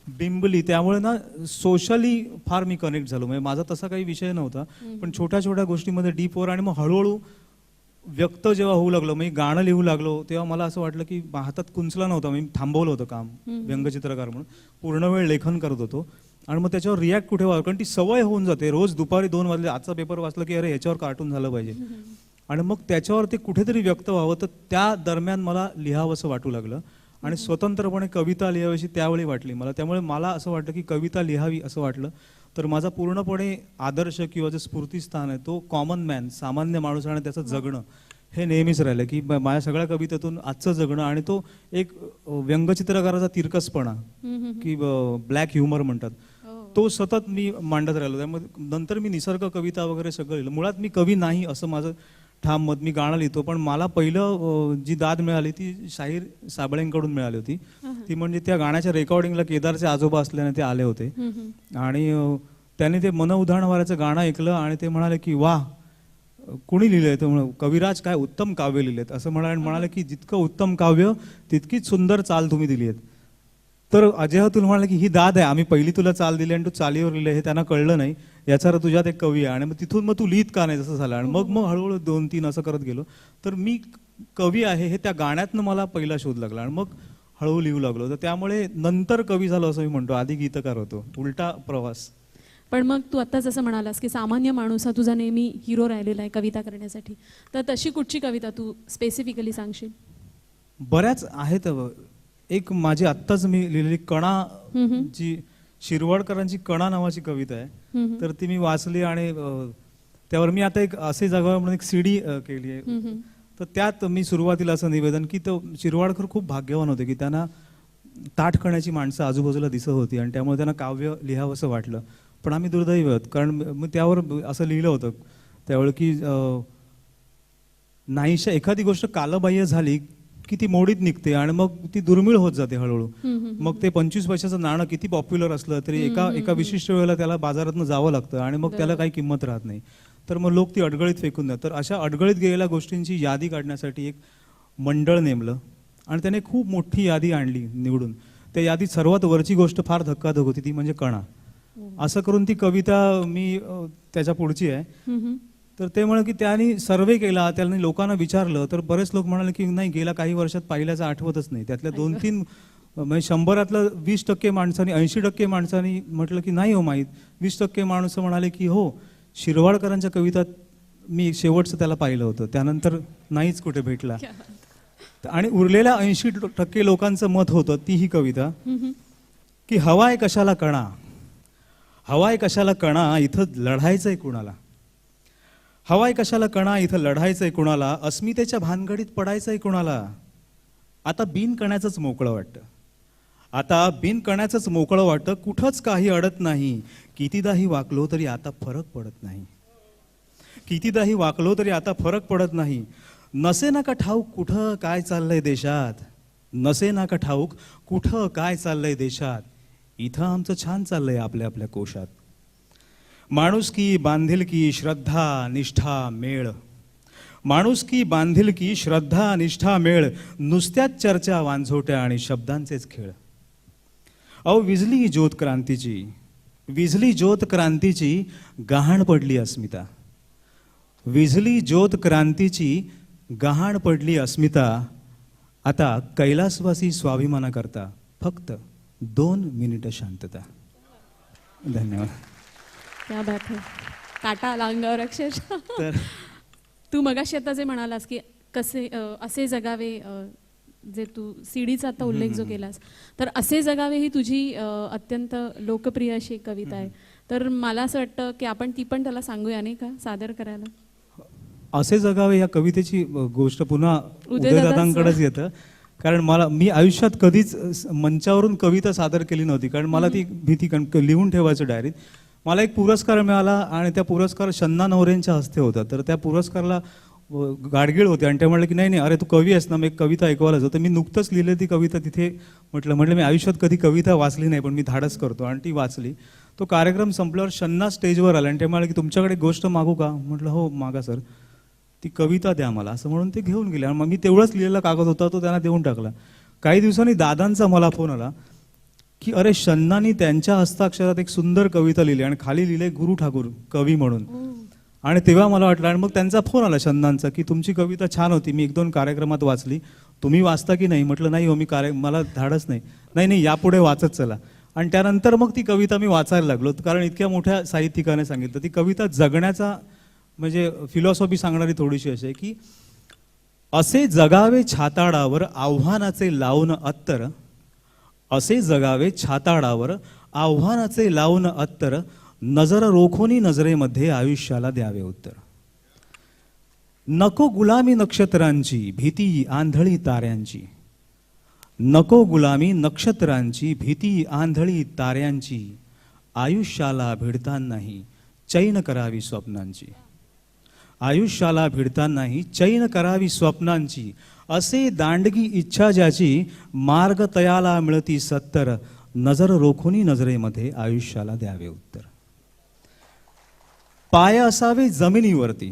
Speaker 2: बिंबली. त्यामुळे ना सोशली फार मी कनेक्ट झालो. म्हणजे माझा तसा काही विषय नव्हता, पण छोट्या छोट्या गोष्टीमध्ये डीपवर. आणि मग हळूहळू व्यक्त जेव्हा होऊ लागलो, मी गाणं लिहू लागलो, तेव्हा मला असं वाटलं की हातात कुंचला नव्हता, मी थांबवलं होतं काम व्यंगचित्रकार म्हणून, पूर्ण वेळ लेखन करत होतो. आणि मग त्याच्यावर रिॲक्ट कुठे व्हावं, कारण ती सवय होऊन जाते. रोज दुपारी 2 वाजले आजचा पेपर वाचला की अरे ह्याच्यावर कार्टून झालं पाहिजे, आणि मग त्याच्यावर ते कुठेतरी व्यक्त व्हावं. तर त्या दरम्यान मला लिहावंसं वाटू लागलं आणि स्वतंत्रपणे कविता लिहावीशी त्यावेळी वाटली मला. त्यामुळे मला असं वाटलं की कविता लिहावी असं वाटलं. तर माझा पूर्णपणे आदर्श किंवा जे स्फूर्तीस्थान आहे तो कॉमन मॅन, सामान्य माणूस आणि त्याचं जगणं हे नेहमीच राहिलं. की माझ्या सगळ्या कवितेतून आजचं जगणं आणि तो एक व्यंगचित्रकाराचा तिरकसपणा की ब्लॅक ह्युमर म्हणतात, तो सतत मी मांडत राहिलो. त्यामुळे नंतर मी निसर्ग कविता वगैरे सगळं लिहिलं. मुळात मी कवी नाही असं माझं ठाम मत. मी गाणं लिहितो, पण मला पहिलं जी दाद मिळाली ती शाहीर साबळेंकडून मिळाली होती. ती म्हणजे त्या गाण्याच्या रेकॉर्डिंगला केदारचे आजोबा असल्याने ते आले होते आणि त्यांनी ते मन उधाण वाऱ्याचं गाणं ऐकलं आणि ते म्हणाले की वाह, कुणी लिहिलंय? तर कविराज काय उत्तम काव्य लिहिलेत असं म्हणाले की जितकं उत्तम काव्य तितकीच सुंदर चाल तुम्ही दिली आहेत. तर अजय तुला म्हणाले की ही दाद आहे, आम्ही पहिली तुला चाल दिली आणि तू चालीवर लिहिले, हे त्यांना कळलं नाही, याचा अर्थ तुझ्यात एक कवी आहे. आणि मग तिथून मग तू लिहित का नाही जसं झालं. आणि मग हळूहळू 2-3 असं करत गेलो. तर मी कवी आहे हे त्या गाण्यातनं मला पहिला शोध लागला आणि मग हळूहळू लिहू लागलो. तर त्यामुळे नंतर कवी झालो असं मी म्हणतो, आधी गीतकार होतो, उलटा प्रवास.
Speaker 1: पण मग तू आता जसं म्हणालास की सामान्य माणूस हा तुझा नेहमी हिरो राहिलेला आहे कविता करण्यासाठी, तर तशी कुठची कविता तू स्पेसिफिकली सांगशील?
Speaker 2: बऱ्याच आहेत. एक माझी आत्ताच मी लिहिलेली कणा, जी शिरवाडकरांची कणा नावाची कविता आहे, तर ती मी वाचली आणि त्यावर मी आता एक असे जागा म्हणून एक CD केली आहे. तर त्यात मी सुरुवातीला असं निवेदन की तो शिरवाडकर खूप भाग्यवान होते की त्यांना ताठ करण्याची माणसं आजूबाजूला दिसत होती आणि त्यामुळे त्यांना काव्य लिहावं असं वाटलं. पण आम्ही दुर्दैवी आहोत, कारण मग त्यावर असं लिहिलं होतं त्यावेळी की नाहीशा एखादी गोष्ट कालबाह्य झाली की ती मोडीत निघते आणि मग ती दुर्मिळ होत जाते हळूहळू. मग ते 25 पैशाचं नाणं किती पॉप्युलर असलं तरी एका विशिष्ट वेळेला त्याला बाजारातनं जावं लागतं आणि मग त्याला काही किंमत राहत नाही. तर मग लोक ती अडगळीत फेकून देतात. तर अशा अडगळीत गेलेल्या गोष्टींची यादी काढण्यासाठी एक मंडळ नेमलं आणि त्याने खूप मोठी यादी आणली निवडून. त्या यादीत सर्वात वरची गोष्ट फार धक्काधक होती, ती म्हणजे कणा. असं करून ती कविता मी त्याच्या पुढची आहे. तर ते म्हणाले की त्यांनी सर्वे केला, त्यांनी लोकांना विचारलं, तर बरेच लोक म्हणाले की नाही, गेल्या काही वर्षात पाहिल्याचं आठवतच नाही. त्यातल्या 2-3 म्हणजे 100 20% माणसांनी 80% माणसांनी म्हटलं की नाही हो माहीत. 20% माणसं म्हणाले की हो, शिरवाडकरांच्या कविता मी शेवटचं त्याला पाहिलं होतं, त्यानंतर नाहीच कुठे भेटला. आणि उरलेल्या 80% लोकांचं मत होतं ती ही कविता की हवाय कशाला कणा, हवाय कशाला कणा, इथं लढायचंय कुणाला. हवाय कशाला कणा, इथं लढायचंय कुणाला, अस्मितेच्या भानगडीत पडायचंय कुणाला. आता बिन कण्याचंच मोकळं वाटतं, आता बिन कण्याचंच मोकळं वाटतं, कुठंच काही अडत नाही. कितीदाही वाकलो तरी आता फरक पडत नाही, कितीदाही वाकलो तरी आता फरक पडत नाही. नसे ना का ठाऊक कुठं काय चाललंय देशात, नसे ना का ठाऊक कुठं काय चाललंय देशात. इथं आमचं छान चाललंय आपल्या आपल्या कोशात. माणुसकी, बांधिलकी, श्रद्धा, निष्ठा, मेळ. माणुसकी, बांधिलकी, श्रद्धा, निष्ठा, मेळ. नुसत्याच चर्चा, वांझोट्या आणि शब्दांचेच खेळ. अहो विझली ज्योत क्रांतीची, विझली ज्योत क्रांतीची, गहाण पडली अस्मिता. विझली ज्योत क्रांतीची, गहाण पडली अस्मिता. आता कैलासवासी स्वाभिमाना करता फक्त 2 मिनिटं शांतता. धन्यवाद.
Speaker 1: क्या बात है. काटा आला अंगावर अक्षरशः.
Speaker 2: तर
Speaker 1: तू मगाशी आता जे म्हणालास की कसे असे जगावे, जे तू सीडीचा आता उल्लेख जो केलास, तर असे जगावे ही तुझी अत्यंत लोकप्रिय अशी एक कविता आहे. तर मला असं वाटतं की आपण ती पण त्याला सांगूया नाही का, सादर करायला.
Speaker 2: असे जगावे या कवितेची गोष्ट पुन्हा उदयदादांकडेच येतं. कारण मी आयुष्यात कधीच मंचावरून कविता सादर केली नव्हती, कारण मला ती भीती लिहून ठेवायचं डायरीत. मला एक पुरस्कार मिळाला आणि त्या पुरस्कार शन्ना नवरेंच्या हस्ते होता. तर त्या पुरस्काराला गाडगीळ होते आणि ते म्हणलं की नाही नाही, अरे तू कवी आहेस ना, मी एक कविता ऐकवायला जातो. मी नुकतंच लिहिली ती कविता तिथे. म्हटलं मी आयुष्यात कधी कविता वाचली नाही, पण मी धाडस करतो आणि ती वाचली. तो कार्यक्रम संपल्यावर शन्ना स्टेजवर आला आणि ते म्हणाले की तुमच्याकडे गोष्ट मागू का. म्हटलं हो मागा सर, ती कविता द्या मला, असं म्हणून ते घेऊन गेले. आणि मग मी तेवढंच लिहिलेला कागद होता तो त्यांना देऊन टाकला. काही दिवसांनी दादांचा मला फोन आला की अरे शन्नानी त्यांच्या हस्ताक्षरात एक सुंदर कविता लिहिली आणि खाली लिहिले गुरु ठाकूर कवी म्हणून. आणि तेव्हा मला वाटलं, आणि मग त्यांचा फोन आला शन्नांचा की तुमची कविता छान होती, मी 1-2 कार्यक्रमात वाचली, तुम्ही वाचता की नाही. म्हटलं नाही हो, मी मला धाडच नाही. नाही यापुढे वाचत चला. आणि त्यानंतर मग ती कविता मी वाचायला लागलो, कारण इतक्या मोठ्या साहित्यिकाने सांगितलं. ती कविता जगण्याचा म्हणजे फिलॉसॉफी सांगणारी थोडीशी अशी आहे की असे जगावे छाताडावर आव्हानाचे लावून अत्तर, असे जगावे छाताडावर आव्हानाचे लावून अत्तर, नजर रोखोनी नजरेमध्ये आयुष्याला द्यावे उत्तर. नको गुलामी नक्षत्रांची, भीती आंधळी ताऱ्यांची. नको गुलामी नक्षत्रांची, भीती आंधळी ताऱ्यांची. आयुष्याला भिडतानाही चैन करावी स्वप्नांची. आयुष्याला भिडतानाही चैन करावी स्वप्नांची. असे दांडगी इच्छा ज्याची, मार्ग तयाला मिळती सत्तर, नजर रोखोनी नजरेमध्ये आयुष्याला द्यावे उत्तर. पाय असावे जमिनीवरती.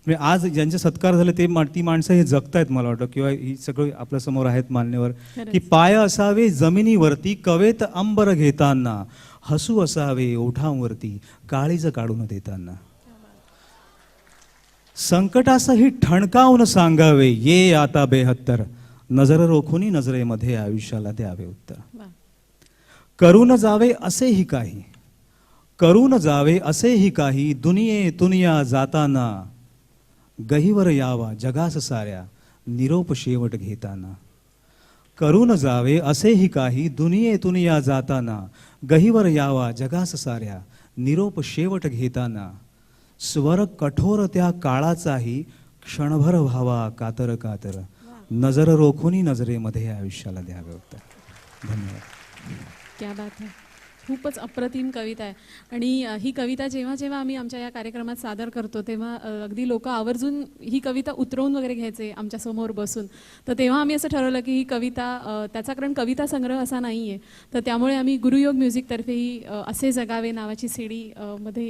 Speaker 2: म्हणजे आज ज्यांचे सत्कार झाले ती माणसं हे जगतायत मला वाटतं, किंवा ही सगळी आपल्या समोर आहेत मान्यवर, की पाय असावे जमिनीवरती कवेत अंबर घेताना, हसू असावे ओठांवरती काळीज काढून देताना. संकटासही ठणकावून सांगावे ये आता बेहत्तर, नजर रोखूनी नजरेमध्ये आयुष्याला द्यावे उत्तर. करून जावे असेही काही, करून जावे असेही काही, दुनिया जाताना, गहिवर यावा जगास साऱ्या निरोप शेवट घेताना. करून जावे असेही काही, दुनिया जाताना, गहिवर यावा जगास साऱ्या निरोप शेवट घेताना. स्वर कठोर त्या काळाचाही, क्षणभर व्हावा कातर कातर, नजर रोखूनी नजरेमध्ये आयुष्याला द्यावे उत्तर. धन्यवाद.
Speaker 1: क्या बात है. खूपच अप्रतिम कविता आहे आणि ही कविता जेव्हा जेव्हा आम्ही आमच्या या कार्यक्रमात सादर करतो तेव्हा अगदी लोक आवर्जून ही कविता उतरवून वगैरे घ्यायचे आमच्यासमोर बसून. तर तेव्हा आम्ही असं ठरवलं की ही कविता त्याचा कारण कविता संग्रह असा नाही आहे, तर त्यामुळे आम्ही गुरुयोग म्युझिकतर्फे ही असे जगावे नावाची CD मध्ये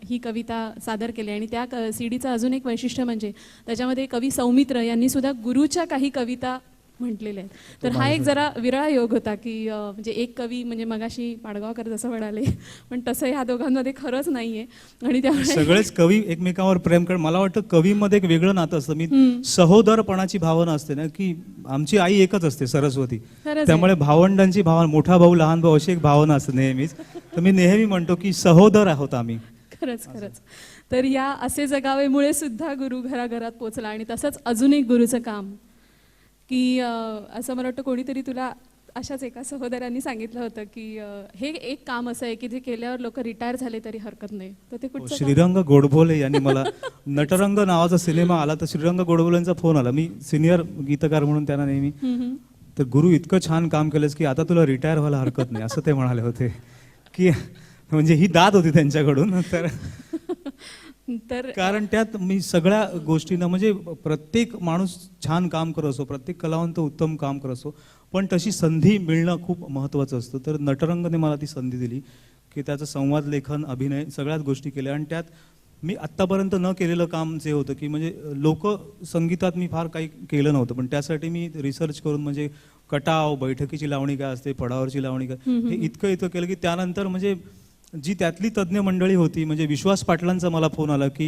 Speaker 1: ही कविता सादर केली. आणि त्या CDचं अजून एक वैशिष्ट्य म्हणजे त्याच्यामध्ये कवी सौमित्र यांनी सुद्धा गुरुच्या काही कविता म्हटलेले आहेत. तर हा एक जरा विरळा योग होता की म्हणजे एक कवी म्हणजे मगाशी पाडगावकर जसं म्हणाले पण तसं ह्या दोघांमध्ये खरंच नाहीये. आणि त्यामुळे
Speaker 2: सगळेच कवी एकमेकांवर प्रेम कर. मला वाटतं कवीमध्ये एक वेगळं नातं असतं. मी सहोदरपणाची भावना असते ना, की आमची आई एकच असते सरस्वती,
Speaker 1: खरंच आहे.
Speaker 2: त्यामुळे भावंडांची भावना, मोठा भाऊ लहान भाऊ अशी एक भावना असते नेहमीच. तर मी नेहमी म्हणतो की सहोदर आहोत आम्ही.
Speaker 1: खरंच खरंच. तर या असे जगावेमुळे सुद्धा गुरु घराघरात पोचला. आणि तसंच अजून एक गुरुचं काम की असं मला वाटतं कोणीतरी तुला अशाच एका सहोदरांनी सांगितलं होतं की हे एक काम असं आहे की जे केल्यावर लोक रिटायर झाले तरी हरकत नाही. तर ते कुठचं काम?
Speaker 2: श्रीरंग गोडबोले यांनी मला नटरंग नावाचा सिनेमा आला तर श्रीरंग गोडबोलेंचा फोन आला. मी सिनियर गीतकार म्हणून त्यांना नेहमी, तर गुरु इतकं छान काम केलंस की आता तुला रिटायर व्हायला हरकत नाही असं ते म्हणाले होते. की म्हणजे ही दाद होती त्यांच्याकडून.
Speaker 1: तर
Speaker 2: कारण त्यात मी सगळ्या गोष्टींना म्हणजे प्रत्येक माणूस छान काम करत असो, प्रत्येक कलावंत उत्तम काम करत असो, पण तशी संधी मिळणं खूप महत्त्वाचं असतं. तर नटरंगने मला ती संधी दिली की त्याचं संवाद लेखन, अभिनय सगळ्याच गोष्टी केल्या. आणि त्यात मी आत्तापर्यंत न केलेलं काम जे होतं की म्हणजे लोकसंगीतात मी फार काही केलं नव्हतं, पण त्यासाठी मी रिसर्च करून म्हणजे कटाव, बैठकीची लावणी काय असते, पडावरची लावणी काय, हे इतकं केलं की त्यानंतर म्हणजे जी त्यातली तज्ज्ञ मंडळी होती, म्हणजे विश्वास पाटलांचा मला फोन आला की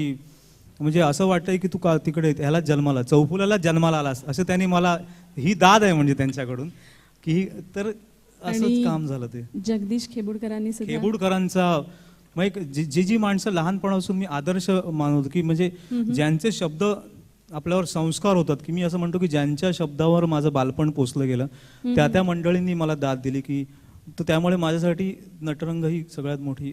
Speaker 2: म्हणजे असं वाटतंय की तू का तिकडे ह्यालाच जन्माला, चौफुलालाच जन्माला आलास, असं त्यांनी मला, ही दाद आहे म्हणजे त्यांच्याकडून की. तर असंच काम झालं ते.
Speaker 1: जगदीश खेबुडकरांनी सुद्धा
Speaker 2: खेबुडकरांचा मग जी माणसं लहानपणापासून मी आदर्श मानवतो की म्हणजे ज्यांचे शब्द आपल्यावर संस्कार होतात, की मी असं म्हणतो की ज्यांच्या शब्दावर माझं बालपण पोचलं गेलं त्या मंडळींनी मला दाद दिली की. तर त्यामुळे माझ्यासाठी नटरंग ही सगळ्यात मोठी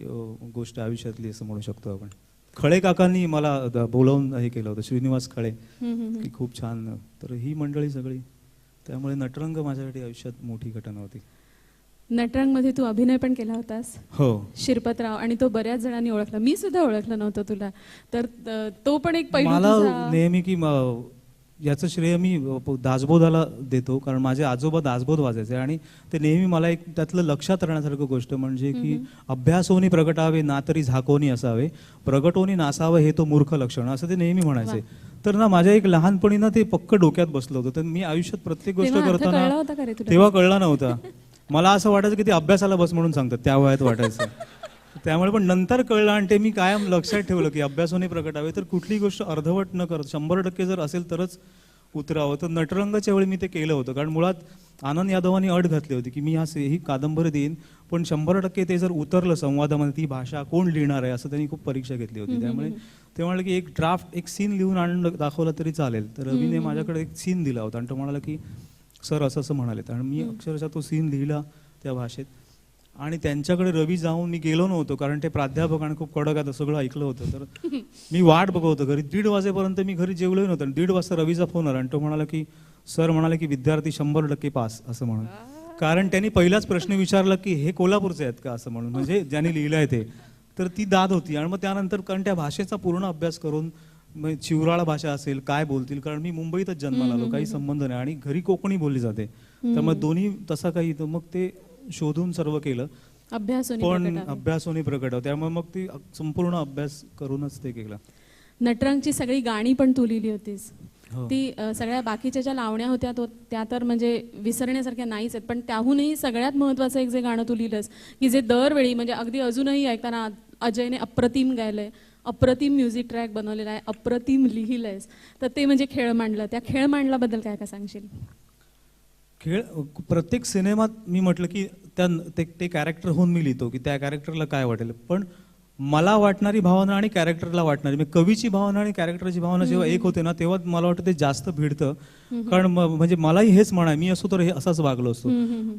Speaker 2: गोष्ट आयुष्यातली असं म्हणू शकतो आपण. खळे काकांनी मला बोलावून हे केलं होतं, श्रीनिवास खळे, की खूप छान. तर ही मंडळी सगळी, त्यामुळे नटरंग माझ्यासाठी आयुष्यात मोठी घटना होती.
Speaker 1: नटरंगमध्ये तू अभिनय पण केला होतास.
Speaker 2: हो,
Speaker 1: शिरपतराव, आणि तो बऱ्याच जणांनी ओळखला, मी सुद्धा ओळखलं नव्हतं तुला. तर तो पण एक पैलू
Speaker 2: मला
Speaker 1: तुझा.
Speaker 2: नेहमी की याचं श्रेय मी दासबोधाला देतो, कारण माझे आजोबा दासबोध वाजायचे आणि ते नेहमी मला एक त्यातलं लक्षात राहण्यासारखं गोष्ट म्हणजे की अभ्यासोनी प्रगटावे ना तरी झाकोनी असावे, प्रगटोनी नासावं हे तो मूर्ख लक्षण, असं ते नेहमी म्हणायचे. तर ना माझ्या एक लहानपणी ना ते पक्क डोक्यात बसलं होतं. तर मी आयुष्यात प्रत्येक गोष्ट
Speaker 1: तेव्हा अर्थ कळला
Speaker 2: करताना
Speaker 1: होता का रे तुला?
Speaker 2: तेव्हा कळला नव्हता. मला असं वाटायचं की ते अभ्यासाला बस म्हणून सांगतात, त्या वयात वाटायचं. त्यामुळे पण नंतर कळलं आणि ते मी कायम लक्षात ठेवलं की अभ्यासाने प्रगटावे. तर कुठली गोष्ट अर्धवट न करत 100% जर असेल तरच उतरावं. तर नटरंगाच्या वेळी मी ते केलं होतं, कारण मुळात आनंद यादवांनी अट घातली होती की मी ही कादंबरी देईन, पण 100% ते जर उतरलं संवादामध्ये, ती भाषा कोण लिहिणार आहे असं त्यांनी खूप परीक्षा घेतली होती. त्यामुळे ते म्हणाले की एक ड्राफ्ट, एक सीन लिहून आणून दाखवला तरी चालेल. तर रवीने माझ्याकडे एक सीन दिला होता आणि तो म्हणाला की सर असं असं म्हणाले. आणि मी अक्षरशः तो सीन लिहिला त्या भाषेत. आणि त्यांच्याकडे रवी जाऊन मी गेलो नव्हतो, कारण ते प्राध्यापक आणि खूप कडक आता सगळं ऐकलं होतं. तर मी वाट बघत होतो घरी. 1:30 वाजेपर्यंत मी घरी जेवलोही नव्हतं. 1:30 वाजता रवीचा फोन आला आणि तो म्हणाला की सर म्हणाले की विद्यार्थी 100% पास असं म्हणून. कारण त्यांनी पहिलाच प्रश्न विचारला की हे कोल्हापूरचे आहेत का असं म्हणून, म्हणजे ज्यांनी लिहिलं आहे ते. तर ती दाद होती. आणि मग त्यानंतर कारण त्या भाषेचा पूर्ण अभ्यास करून, चिवराळ भाषा असेल, काय बोलतील, कारण मी मुंबईतच जन्माला आलो, काही संबंध नाही, आणि घरी कोकणी बोलली जाते. त्यामुळे दोन्ही तसा काही, तर मग ते शोधून सर्व केलं, पण अभ्यासोनी प्रकटाव. त्यामुळे मग ती संपूर्ण अभ्यास करूनच ते केलं.
Speaker 1: नटरंगची सगळी गाणी पण तू लिहिली होतीस.
Speaker 2: हो.
Speaker 1: ती सगळ्या बाकीच्या ज्या लावण्या होत्या त्या तर म्हणजे विसरण्यासारख्या नाहीच आहेत, पण त्याहूनही सगळ्यात महत्त्वाचं एक जे गाणं तू लिहिलंस की जे दरवेळी म्हणजे अगदी अजूनही ऐकताना अजयने अप्रतिम गायलंय, अप्रतिम म्युझिक ट्रॅक बनवलेला आहे, अप्रतिम लिहिलंयस, तर ते म्हणजे खेळ मांडला. त्या खेळ मांडल्याबद्दल काय काय सांगशील?
Speaker 2: खेळ प्रत्येक सिनेमात मी म्हटलं की ते कॅरेक्टर होऊन मी लिहितो की त्या कॅरेक्टरला काय वाटेल, पण मला वाटणारी भावना आणि कॅरेक्टरला वाटणारी, म्हणजे कवीची भावना आणि कॅरेक्टरची भावना जेव्हा एक होते ना, तेव्हा मला वाटतं ते जास्त भिडतं. कारण म्हणजे मलाही हेच म्हणाय, मी असो तर हे असाच वागलो असतो.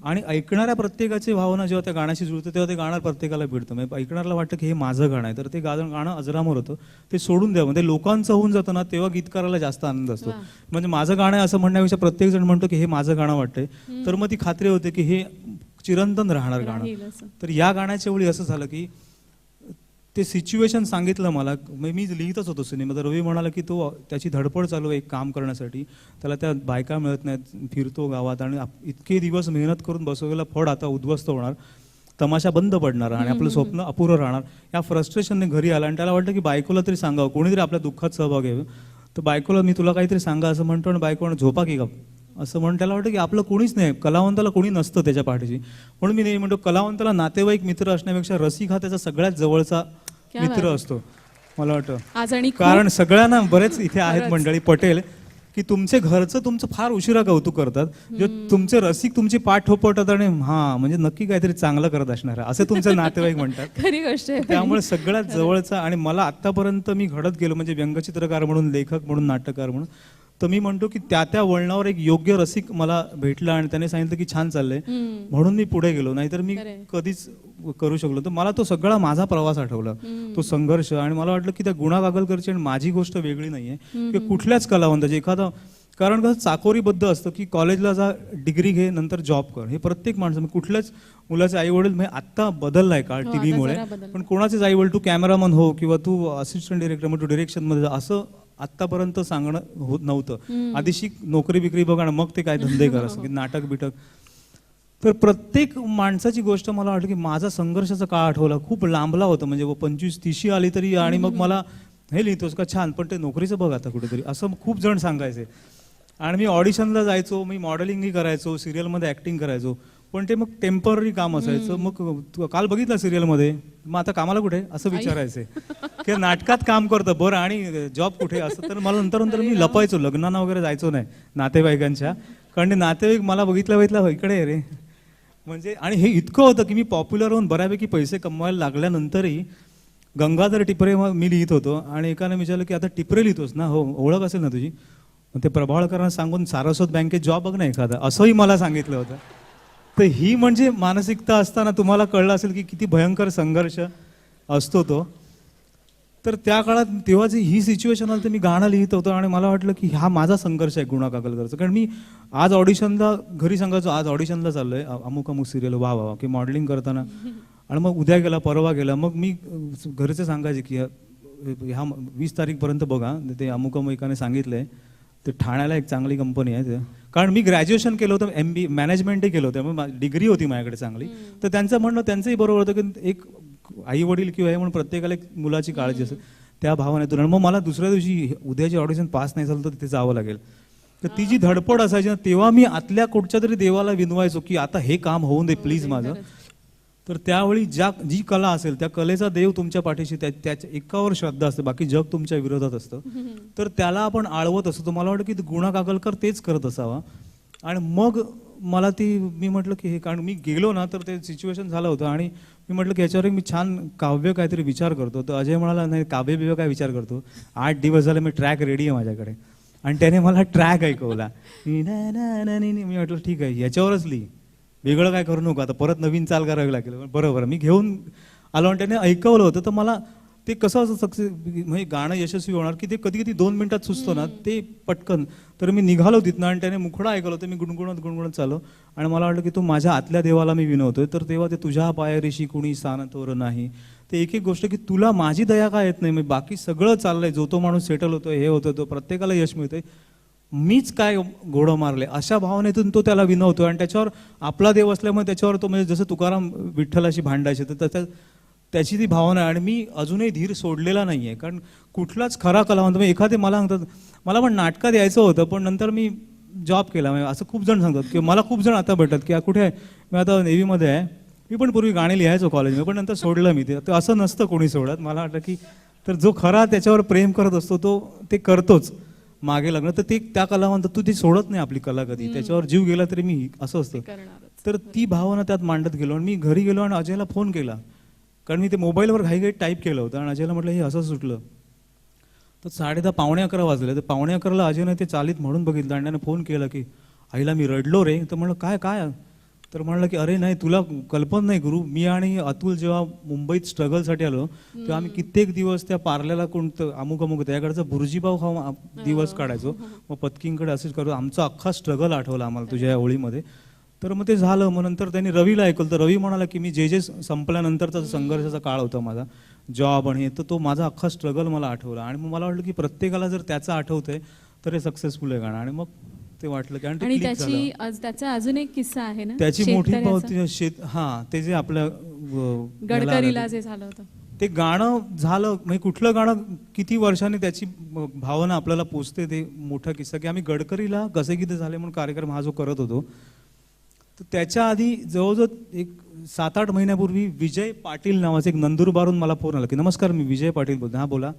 Speaker 2: आणि ऐकणाऱ्या प्रत्येकाची भावना जेव्हा त्या गाण्याशी जुळते तेव्हा ते गाणं प्रत्येकाला भिडतं. म्हणजे ऐकणाऱ्याला वाटतं की हे माझं गाणं आहे, तर ते गाणं अजरामर होतं, ते सोडून द्यावं. म्हणजे लोकांचं होऊन जातं ना, तेव्हा गीतकाराला जास्त आनंद असतो. म्हणजे माझं गाणं आहे असं म्हणण्यापेक्षा प्रत्येक जण म्हणतो की हे माझं गाणं वाटतंय, तर मग ती खात्री होते की हे चिरंतन राहणार गाणं.
Speaker 1: राहील असं.
Speaker 2: तर या गाण्याच्या वेळी असं झालं की ते सिच्युएशन सांगितलं मला. मी लिहितच होतो सिनेमा. तर रवी म्हणाला की तो त्याची धडपड चालू आहे एक काम करण्यासाठी, त्याला त्या बायका मिळत नाहीत, फिरतो गावात आणि इतके दिवस मेहनत करून बसवलेला फळ आता उद्ध्वस्त होणार, तमाशा बंद पडणार आणि आपलं स्वप्न अपुरं राहणार. या फ्रस्ट्रेशनने घरी आला आणि त्याला वाटतं की बायकोला तरी सांगावं, कोणीतरी आपल्या दुःखात सहभाग घ्यावं. तर बायकोला मी तुला काहीतरी सांगा असं म्हणतो आणि बायको झोपा की गप असं म्हणून त्याला वाटतं की आपलं कोणीच नाही, कलावंताला कोणी नसतं त्याच्या पाठीशी. म्हणून मी नेहमी म्हणतो कलावंताला नातेवाईक मित्र असण्यापेक्षा रसिक हा त्याचा सगळ्यात जवळचा
Speaker 1: क्या
Speaker 2: मित्र
Speaker 1: बात.
Speaker 2: असतो मला वाटतं.
Speaker 1: आज आणि खूप-
Speaker 2: कारण सगळ्यांना बरेच इथे आहेत
Speaker 1: खरंच.
Speaker 2: मंडळी पटेल की तुमचे घरचं तुमचं फार उशिरा कौतुक करतात, जे तुमचे रसिक तुमची पाठ थोपटतात आणि हा म्हणजे नक्की काहीतरी चांगलं करत असणार आहे असे तुमचे नातेवाईक म्हणतात.
Speaker 1: खरी गोष्ट आहे.
Speaker 2: त्यामुळे सगळ्यात जवळचा आणि मला आतापर्यंत मी घडत गेलो म्हणजे व्यंगचित्रकार म्हणून, लेखक म्हणून, नाटककार म्हणून, तर मी म्हणतो की त्या वळणावर एक योग्य रसिक मला भेटला आणि त्याने सांगितलं की छान चाललंय म्हणून मी पुढे गेलो, नाहीतर मी
Speaker 1: खरंय.
Speaker 2: कधीच करू शकलो. तर मला तो सगळा माझा प्रवास आठवला, तो संघर्ष. आणि मला वाटलं की त्या गुणा कागलकरची आणि माझी गोष्ट वेगळी नाहीये की कुठल्याच कलावंताची एखादा, कारण कसं चाकोरीबद्ध असतं की कॉलेजला जा, डिग्री घे, नंतर जॉब कर. हे प्रत्येक माणसं म्हणजे कुठल्याच मुलाचे आई वडील म्हणजे आत्ता बदललाय काळ
Speaker 1: हो,
Speaker 2: टीव्हीमुळे,
Speaker 1: आता जरा बदलला.
Speaker 2: पण कोणाचेच आई वडील तू कॅमेरामन हो किंवा तू असिस्टंट डिरेक्टर मग तू डिरेक्शन मध्ये जा असं आतापर्यंत सांगणं होत नव्हतं. आधी शिक, नोकरी बिकरी बघा आणि मग ते काय धंदे कर असं की नाटक बिटक. तर प्रत्येक माणसाची गोष्ट मला वाटलं की माझा संघर्षाचा काळ आठवला, खूप लांबला होता म्हणजे 25-30 आली तरी. आणि मग मला हे लिहितोस का छान, पण ते नोकरीचं बघ आता कुठेतरी असं खूप जण सांगायचे. आणि मी ऑडिशनला जायचो, मी मॉडेलिंगही करायचो, सिरियलमध्ये ऍक्टिंग करायचो, पण ते मग टेम्पररी काम असायचं. मग तू काल बघितलं सिरियलमध्ये, मग आता कामाला कुठे असं विचारायचे की नाटकात काम करतं बरं आणि जॉब कुठे असं. तर मला नंतर मी लपायचो, लग्नांना वगैरे जायचो नाही नातेवाईकांच्या, कारण ते नातेवाईक मला बघितलं इकडे रे म्हणजे. आणि हे इतकं होतं की मी पॉप्युलर होऊन बऱ्यापैकी पैसे कमवायला लागल्यानंतरही गंगाधर टिपरे मी लिहित होतो आणि एकाने विचारलं की आता टिपरे लिहितोस ना, हो ओळख असेल ना तुझी, मग ते प्रभावळकरांना सांगून सारस्वत बँकेत जॉब बघ ना एखादा, असंही मला सांगितलं होतं. तर ही म्हणजे मानसिकता असताना तुम्हाला कळलं असेल की किती भयंकर संघर्ष असतो तो. तर त्या काळात तेव्हा जी ही सिच्युएशन आली तर मी गाणं लिहित होतो आणि मला वाटलं की हा माझा संघर्ष आहे गुणा काकलकरचा. कारण मी आज ऑडिशनला घरी सांगायचो आज ऑडिशनला चाललोय अमुक अमुक सिरियल, वा वा की मॉडेलिंग करताना, आणि मग उद्या गेला परवा गेला, मग मी घरचे सांगायचे की ह्या 20 तारीखपर्यंत बघा, ते अमुक अमुक एकाने सांगितलंय, ते ठाण्याला एक चांगली कंपनी आहे ते. कारण मी ग्रॅज्युएशन केलं होतं, MBA मॅनेजमेंटही केलं होतं, मग डिग्री होती माझ्याकडे चांगली. तर त्यांचं म्हणणं त्यांचंही बरोबर होतं की एक आई वडील किंवा हे म्हणून प्रत्येकाला एक मुलाची काळजी असते त्या भावनेतून. आणि मग मला दुसऱ्या दिवशी उद्याची ऑडिशन पास नाही झालं तर तिथे जावं लागेल. तर ती जी धडपड असायची ना, तेव्हा मी आतल्या कुठच्या तरी देवाला विनवायचो की आता हे काम होऊन दे प्लीज माझं. तर त्यावेळी जी कला असेल त्या कलेचा देव तुमच्या पाठीशी, त्याच्या एकावर श्रद्धा असते, बाकी जग तुमच्या विरोधात असतं. तर त्याला आपण आळवत असतो. मला वाटतं की गुणा काकलकर तेच करत असावा. आणि मग मला मी म्हटलं की हे, कारण मी गेलो ना तर ते सिच्युएशन झालं होतं आणि मी म्हटलं की याच्यावर मी छान काव्य काहीतरी विचार करतो. तर अजय म्हणाला नाही काव्य बिव्य काय विचार करतो, 8 दिवस झाले मी ट्रॅक रेडी आहे माझ्याकडे. आणि त्याने मला ट्रॅक ऐकवला. मी म्हटलं ठीक आहे याच्यावरच लिही, वेगळं काय करू नको, आता परत नवीन चाल करावी लागेल. बरोबर मी घेऊन आलो आणि त्याने ऐकवलं होतं. तर मला ते कसं असं सक्सेस म्हणजे गाणं यशस्वी होणार की ते कधी कधी 2 मिनिटात सुचतं ना ते पटकन. तर मी निघालो तिथनं आणि त्याने मुखडा ऐकलं होतं, मी गुणगुणत चाललो आणि मला वाटलं की तो माझ्या आतल्या देवाला मी विनवतोय. तर तेव्हा ते तुझ्या पायारेशी कुणी स्थानतोर नाही, ते एक एक गोष्ट की तुला माझी दया का येत नाही, म्हणजे बाकी सगळं चाललंय, जो तो माणूस सेटल होतोय, हे होतोय, तो प्रत्येकाला यश मिळतंय, मीच काय घोडं मारले अशा भावनेतून तो त्याला विनवतोय. आणि त्याच्यावर आपला देव असल्यामुळे त्याच्यावर तो म्हणजे जसं तुकाराम विठ्ठलाशी भांडायचे तर त्याची ती भावना आहे. आणि मी अजूनही धीर सोडलेला नाहीये, कारण कुठलाच खरा कलावंत म्हणजे एखादे मला सांगतात मला पण नाटकात यायचं होतं पण नंतर मी जॉब केला, म्हणजे असं खूप जण सांगतात की मला खूप जण आता भेटतात की कुठे आहे, मी आता नेव्हीमध्ये आहे, मी पण पूर्वी गाणी लिहायचो कॉलेजमध्ये पण नंतर सोडलं मी ते. असं नसतं कोणी सोडत. मला वाटतं की तर जो खरा त्याच्यावर प्रेम करत असतो तो ते करतोच मागे लागणं. तर ते त्या कलावंत तू ती सोडत नाही आपली कला कधी, त्याच्यावर जीव गेला तरी मी असं असतं. तर ती भावना त्यात मांडत गेलो. आणि मी घरी गेलो आणि अजयला फोन केला, कारण मी ते मोबाईलवर घाई टाईप केलं होतं आणि अजयला म्हटलं हे असं सुटलं. तर 10:30 पावणे 11 वाजले. तर पावणे 11ला अजयने ते चालीत म्हणून बघितलं आणि त्याने फोन केला की आईला मी रडलो रे. तर म्हणलं काय काय, तर म्हणलं की अरे नाही तुला कल्पना नाही गुरु, मी आणि अतुल जेव्हा मुंबईत स्ट्रगलसाठी आलो तेव्हा आम्ही कित्येक दिवस त्या पार्ल्याला कोणतं अमुक त्याकडचं भुर्जीपाव खाऊन दिवस काढायचो, मग पत्कींकडे असेच करतो. आमचा अख्खा स्ट्रगल आठवला आम्हाला तुझ्या या ओळीमध्ये. तर मग ते झालं. मग नंतर त्यांनी रवीला ऐकलं, तर रवी म्हणाला की मी जे संपल्यानंतरचा संघर्षाचा काळ होता माझा, जॉब आणि हे, तर तो माझा अख्खा स्ट्रगल मला आठवला. आणि मग मला वाटलं की प्रत्येकाला जर त्याचं आठवतंय तर हे सक्सेसफुल आहे गाणं. आणि मग ते वाटलं की आणि ते
Speaker 1: आणि
Speaker 2: click झालं.
Speaker 1: त्याचा अजून एक किस्सा आहे ना,
Speaker 2: त्याची मोठी
Speaker 1: शेतकऱ्याचा.
Speaker 2: पावती ते जे आपल्या
Speaker 1: गडकरीला जे झालं होतं
Speaker 2: ते गाणं झालं. म्हणजे कुठलं गाणं किती वर्षांनी त्याची भावना आपल्याला पोचते, ते मोठा किस्सा. की आम्ही गडकरीला कसे गीते झाले म्हणून कार्यक्रम हा जो करत होतो, तर त्याच्या आधी जवळजवळ एक 7-8 महिन्यापूर्वी विजय पाटील नावाचे एक नंदुरबारून मला फोन आला की नमस्कार, मी विजय पाटील बोलतो. हां बोला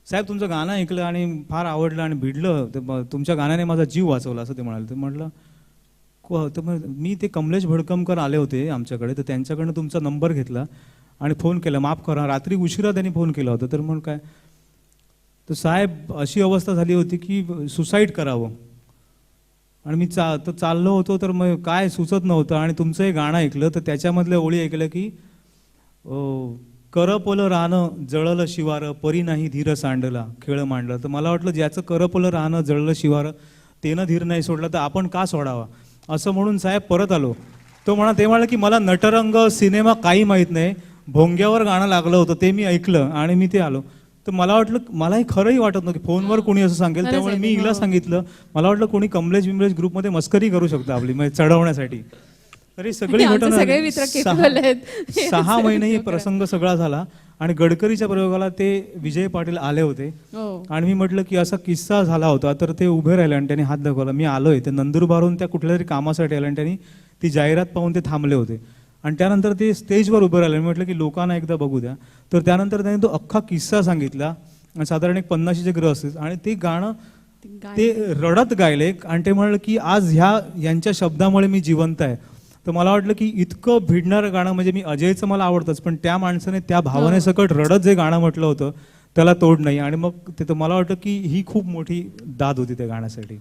Speaker 2: साहेब, तुमचं गाणं ऐकलं आणि फार आवडलं आणि भिडलं, तुमच्या गाण्याने माझा जीव वाचवला असं ते म्हणाले. ते म्हटलं तर मी ते कमलेश भडकमकर आले होते आमच्याकडे, तर त्यांच्याकडनं तुमचा नंबर घेतला आणि फोन केला. माफ करा, रात्री उशिरा त्यांनी फोन केला होता. तर म्हणून काय, तर साहेब अशी अवस्था झाली होती की सुसाईड करावं. आणि मी चाललो होतो, तर मग काय सुचत नव्हतं. आणि तुमचं हे गाणं ऐकलं, तर त्याच्यामधल्या ओळी ऐकल्या की करपलं रानं जळलं शिवारं, परी नाही धीर सांडला खेळ मांडला. तर मला वाटलं ज्याचं करपलं रानं जळलं शिवारं तेनं धीर नाही सोडला, तर आपण का सोडावा, असं म्हणून साहेब परत आलो. ते म्हणाले की मला नटरंग सिनेमा काही माहीत नाही, भोंग्यावर गाणं लागलं होतं ते मी ऐकलं आणि मी ते आलो. तर मला वाटलं, मलाही खरंही वाटत नव्हतं की फोनवर कोणी असं सांगेल. त्यामुळे मी हिला सांगितलं, मला वाटलं कोणी कमलेश बिमलेश ग्रुपमध्ये मस्करी करू शकतं आपली, म्हणजे चढवण्यासाठी. तरी सगळी घटना
Speaker 1: सगळे मित्र केपबल आहेत.
Speaker 2: 6 महिने हे प्रसंग सगळा झाला. आणि गडकरीच्या प्रयोगाला ते विजय पाटील आले होते. आणि मी म्हटलं की असा किस्सा झाला होता, तर ते उभे राहिले आणि त्यांनी हात दाखवला, मी आलोय. ते नंदुरबारून त्या कुठल्या तरी कामासाठी आले आणि त्यांनी ती जाहिरात पाहून ते थांबले होते. आणि त्यानंतर ते स्टेजवर उभे राहिले. मी म्हटलं की लोकांना एकदा बघू द्या. तर त्यानंतर त्यांनी तो अख्खा किस्सा सांगितला, साधारण एक 50चे ग्रह असतील. आणि ते गाणं ते रडत गायले आणि ते म्हणलं की आज यांच्या शब्दामुळे मी जिवंत आहे. तर मला वाटलं की इतकं भिडणारं गाणं, म्हणजे मी अजयचं मला आवडतंच, पण त्या माणसाने त्या भावनेसकट रडत जे गाणं म्हटलं होतं त्याला तोड नाही. आणि मग ते तर मला वाटतं की ही खूप मोठी दाद होती त्या गाण्यासाठी.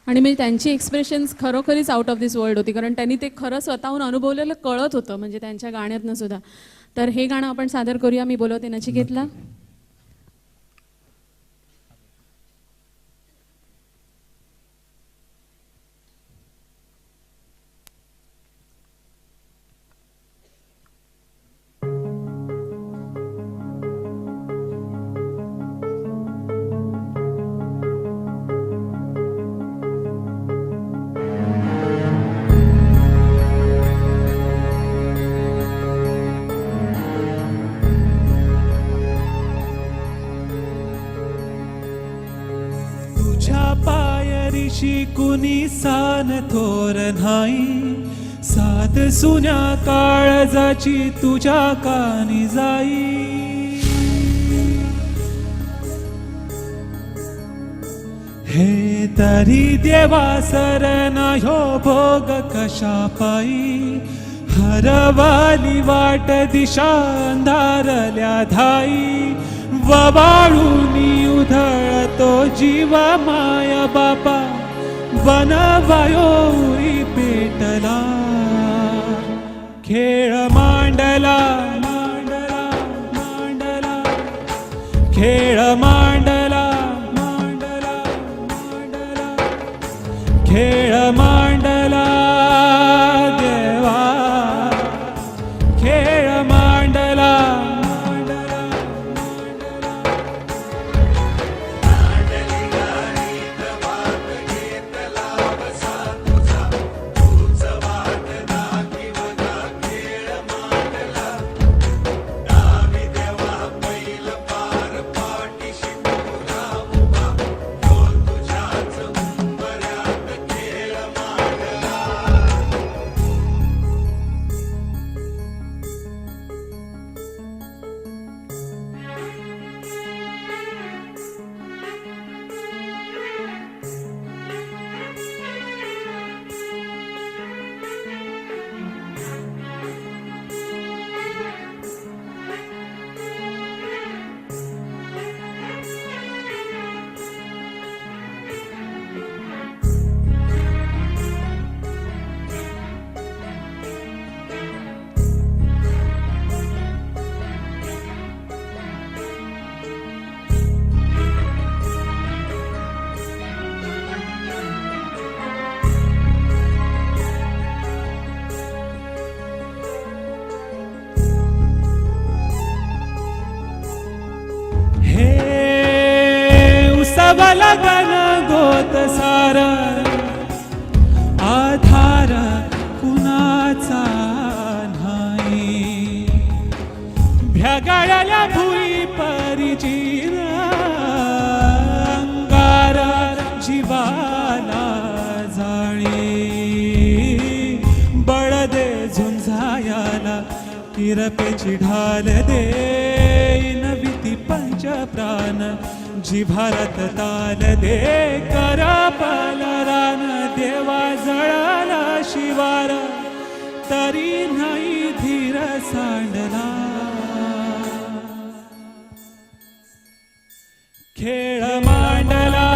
Speaker 1: आणि म्हणजे त्यांची एक्सप्रेशन्स खरोखरीच आउट ऑफ दिस वर्ल्ड होती, कारण त्यांनी ते खरं स्वतःहून अनुभवलेलं कळत होतं, म्हणजे त्यांच्या गाण्यातनं सुद्धा. तर हे गाणं आपण सादर करूया. मी बोलवते नचिकेतला.
Speaker 3: तुझ्या पायरीशी कुणी सान थोर नाही, साध सुन्या काळजाची तुझ्या कानी जाई. हे तरी देवा सरना ह्यो भोग कशा पायी, हरवाली वाट दिशा अंधारल्या धाई. ववाळूनी उधळतो जीव माया बापा, बनवायोरी पेटला. खेळ मांडला मांडला मांडला, खेळ मांडला मांडला मांडला, खेळ मांडला देवा, खेळ मांडला. गाळ्याला भुई परिचित अंगार जीवाला जाळी बळ दे झुंजायाला किरपेची ढाल दे नविती पंच प्राण जिभारात ताल दे करपल रान देवा जळाला शिवार तरी नाही धीर सांडला खेळ मांडला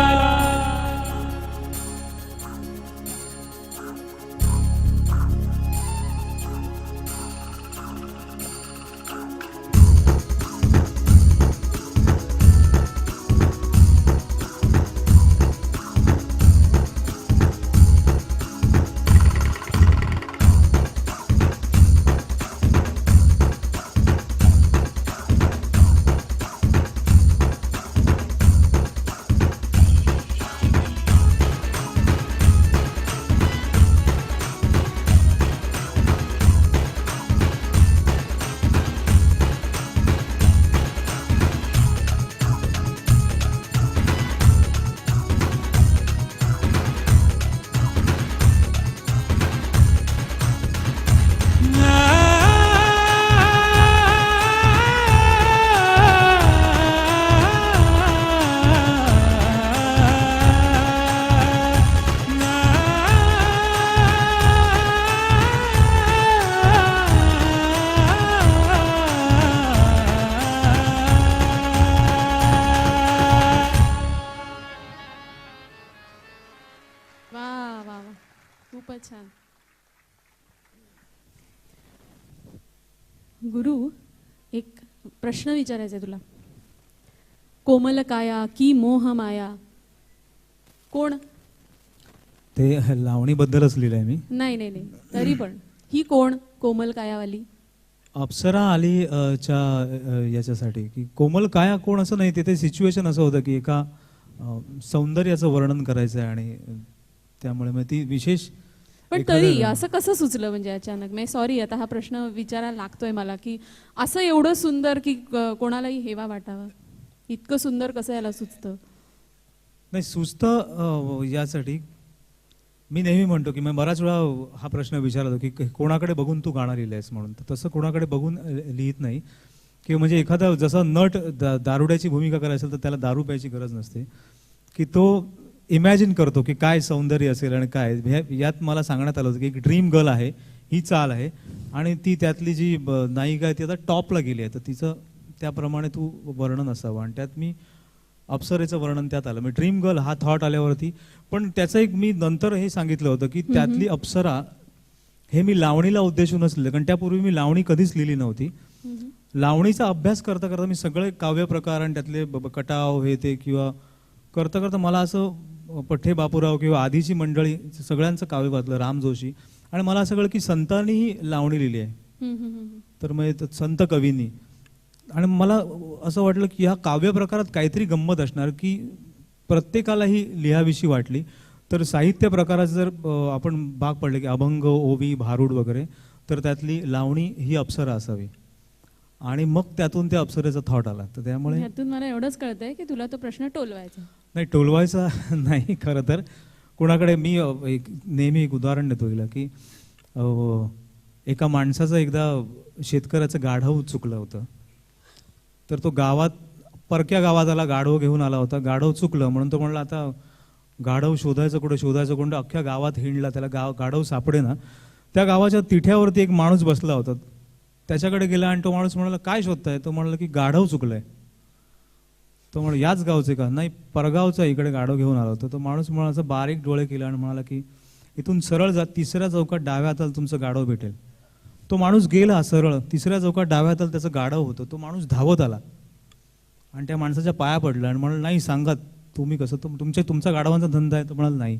Speaker 1: वा वा वा खूपच छान. गुरु, एक प्रश्न विचारायचा आहे तुला. कोमल काया की मोह माया कोण?
Speaker 2: ते लावणीबद्दलच लिहिलंय मी.
Speaker 1: नाही नाही नाही तरी पण ही कोण कोमल कायावाली?
Speaker 2: अप्सरा आली याच्यासाठी की कोमल काया कोण असं नाही. तिथे सिच्युएशन असं होतं की एका सौंदर्याचं वर्णन करायचं आहे आणि त्यामुळे मग ती विशेष.
Speaker 1: पण तरी असं कसं सुचलं म्हणजे अचानक? मी सॉरी आता हा प्रश्न विचारायला लागतोय मला की असं एवढं सुंदर की कोणालाही हेवा वाटावा, इतकं सुंदर कसं याला सुचतं?
Speaker 2: नाही सुचतं यासाठी मी नेहमी म्हणतो की मी बराच वेळा हा प्रश्न विचारतो की कोणाकडे बघून तू गाणं लिहिलंयस म्हणून. तर तसं कोणाकडे बघून लिहित नाही की म्हणजे एखादा जसा नट दारुड्याची भूमिका करायची तर त्याला दारू प्यायची गरज नसते, की तो इमॅजिन करतो की काय सौंदर्य असेल आणि काय. यात मला सांगण्यात आलं होतं की एक ड्रीम गर्ल आहे, ही चाल आहे आणि ती त्यातली जी नायिका आहे ती आता टॉपला गेली आहे, तर तिचं त्याप्रमाणे तू वर्णन असावं. आणि त्यात मी अप्सरेचं वर्णन त्यात आलं. मी ड्रीम गर्ल हा थॉट आल्यावरती पण त्याचं एक मी नंतर हे सांगितलं होतं की त्यातली अप्सरा हे मी लावणीला उद्देशूनच लिहिलं, कारण त्यापूर्वी मी लावणी कधीच लिहिली नव्हती. लावणीचा अभ्यास करता करता मी सगळे काव्य प्रकार आणि त्यातले कटाव हे ते किंवा करता करता मला असं पठ्ठे बापूराव किंवा आधीची मंडळी सगळ्यांचं काव्य वाचलं, राम जोशी, आणि मला असं कळलं की संतांनीही लावणी लिहिली आहे. तर मग संत कवींनी. आणि मला असं वाटलं की ह्या काव्य प्रकारात काहीतरी गंमत असणार की प्रत्येकाला ही लिहावीशी वाटली. तर साहित्य प्रकारात जर आपण भाग पडले की अभंग, ओवी, भारुड वगैरे, तर त्यातली लावणी ही अप्सरा असावी. आणि मग त्यातून त्या अप्सरेचा थॉट आला. तर त्यामुळे
Speaker 1: यातून मला एवढंच कळतंय की तुला तो प्रश्न टोलवायचा
Speaker 2: नाही. टोलवायचा नाही खरं तर. कुणाकडे मी नेहमी एक उदाहरण देतो गेला की एका माणसाचं एकदा शेतकऱ्याचं गाढव चुकलं होतं. तर तो गावात परक्या गावात आला, गाढव घेऊन आला होता. गाढव चुकलं म्हणून तो म्हणला आता गाढव शोधायचं कुठं अख्ख्या गावात हिंडला, त्याला गाढव सापडे ना. त्या गावाच्या तिठ्यावरती एक माणूस बसला होता. त्याच्याकडे गेला आणि तो माणूस म्हणाला काय शोधताय? तो म्हणाला की गाढव चुकलंय. तो म्हणाला याच गावचे का? नाही, परगावचा, इकडे गाढव घेऊन आला होता. तो माणूस म्हणाला बारीक डोळे केला आणि म्हणाला की इथून सरळ जा, तिसऱ्या चौकात डाव्या हाताला तुमचं गाढव भेटेल. तो माणूस गेला सरळ, तिसऱ्या चौकात डाव्या हाताला त्याचं गाढव होतं. तो माणूस धावत आला आणि त्या माणसाच्या पाया पडला आणि म्हणाला नाही सांगा तुम्ही कसं, तुमचा गाढवांचा धंदा आहे? तो म्हणाला नाही.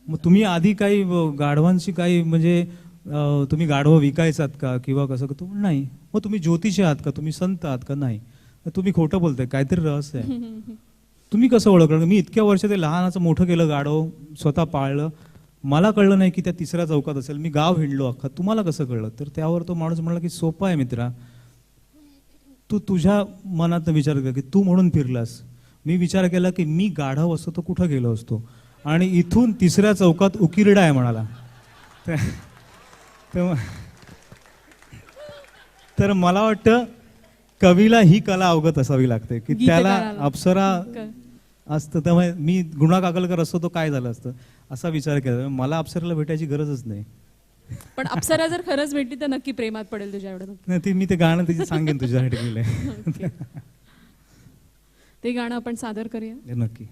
Speaker 2: मग तुम्ही आधी काही गाढवांशी काही म्हणजे तुम्ही गाढवं विकायचात का किंवा कसं? तो नाही. मग तुम्ही ज्योतिषी आहात का? तुम्ही संत आहात का? नाही. तुम्ही खोटं बोलताय, काहीतरी रहस्य आहे. तुम्ही कसं ओळखलं? मी इतक्या वर्ष ते लहानाचं मोठं केलं, गाढव स्वतः पाळलं, मला कळलं नाही की त्या तिसऱ्या चौकात असेल. मी गाव हिंडलो अख्खा, तुम्हाला कसं कळलं? तर त्यावर तो माणूस म्हणला की सोपं आहे मित्रा, तू तुझ्या मनात विचार कर की तू म्हणून फिरलास. मी विचार केला की मी गाढव असतो तर कुठं गेलो असतो, आणि इथून तिसऱ्या चौकात उकिरडा आहे म्हणाला. तर मला वाटतं कवीला ही कला अवगत असावी लागते की त्याला
Speaker 1: गीतकाराला.
Speaker 2: अप्सरा असतं. त्यामुळे मी गुणा काकलकर असतो तो काय झालं असतं असा विचार केला. मला अप्सराला भेटायची गरजच नाही.
Speaker 1: पण अप्सरा जर खरंच भेटली तर नक्की प्रेमात पडेल तुझ्या एवढं.
Speaker 2: नाही, ती मी ते गाणं तिची सांगेन तुझ्यासाठी लिहिलंय.
Speaker 1: ओके. ते गाणं आपण सादर करूया.
Speaker 2: हे नक्की.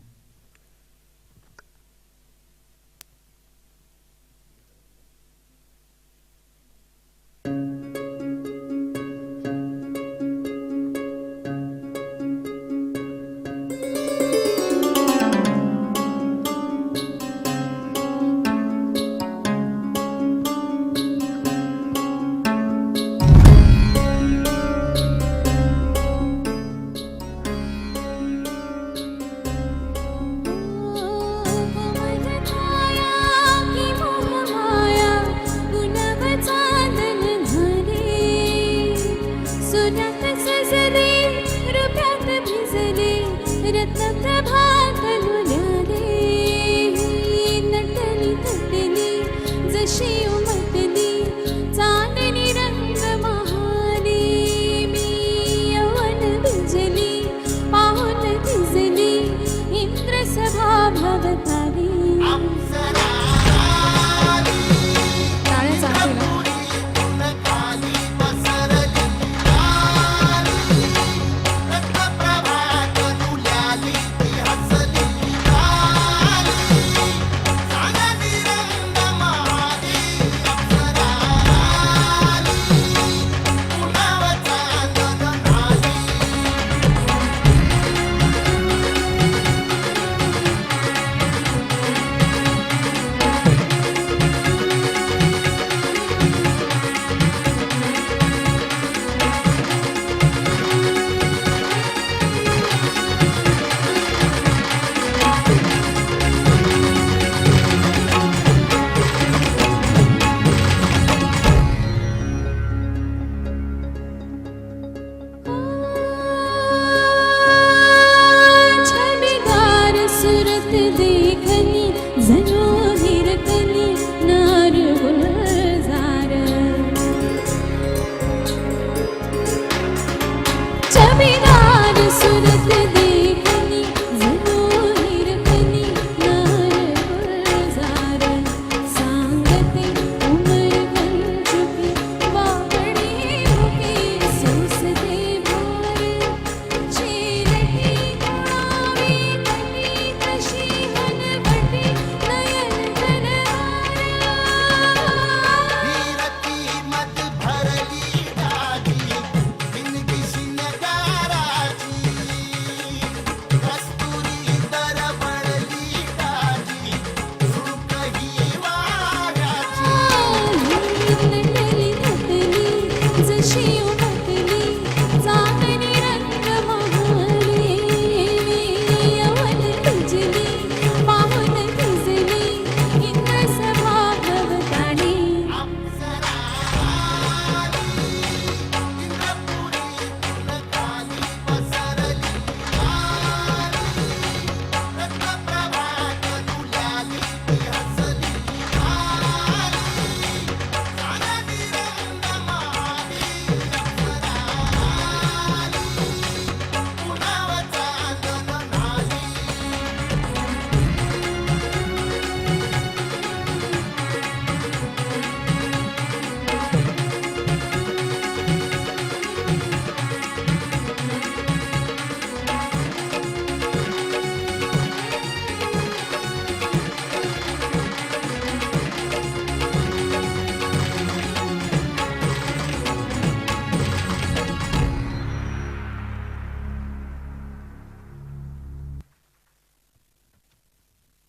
Speaker 2: टाळ्या चालतील ना?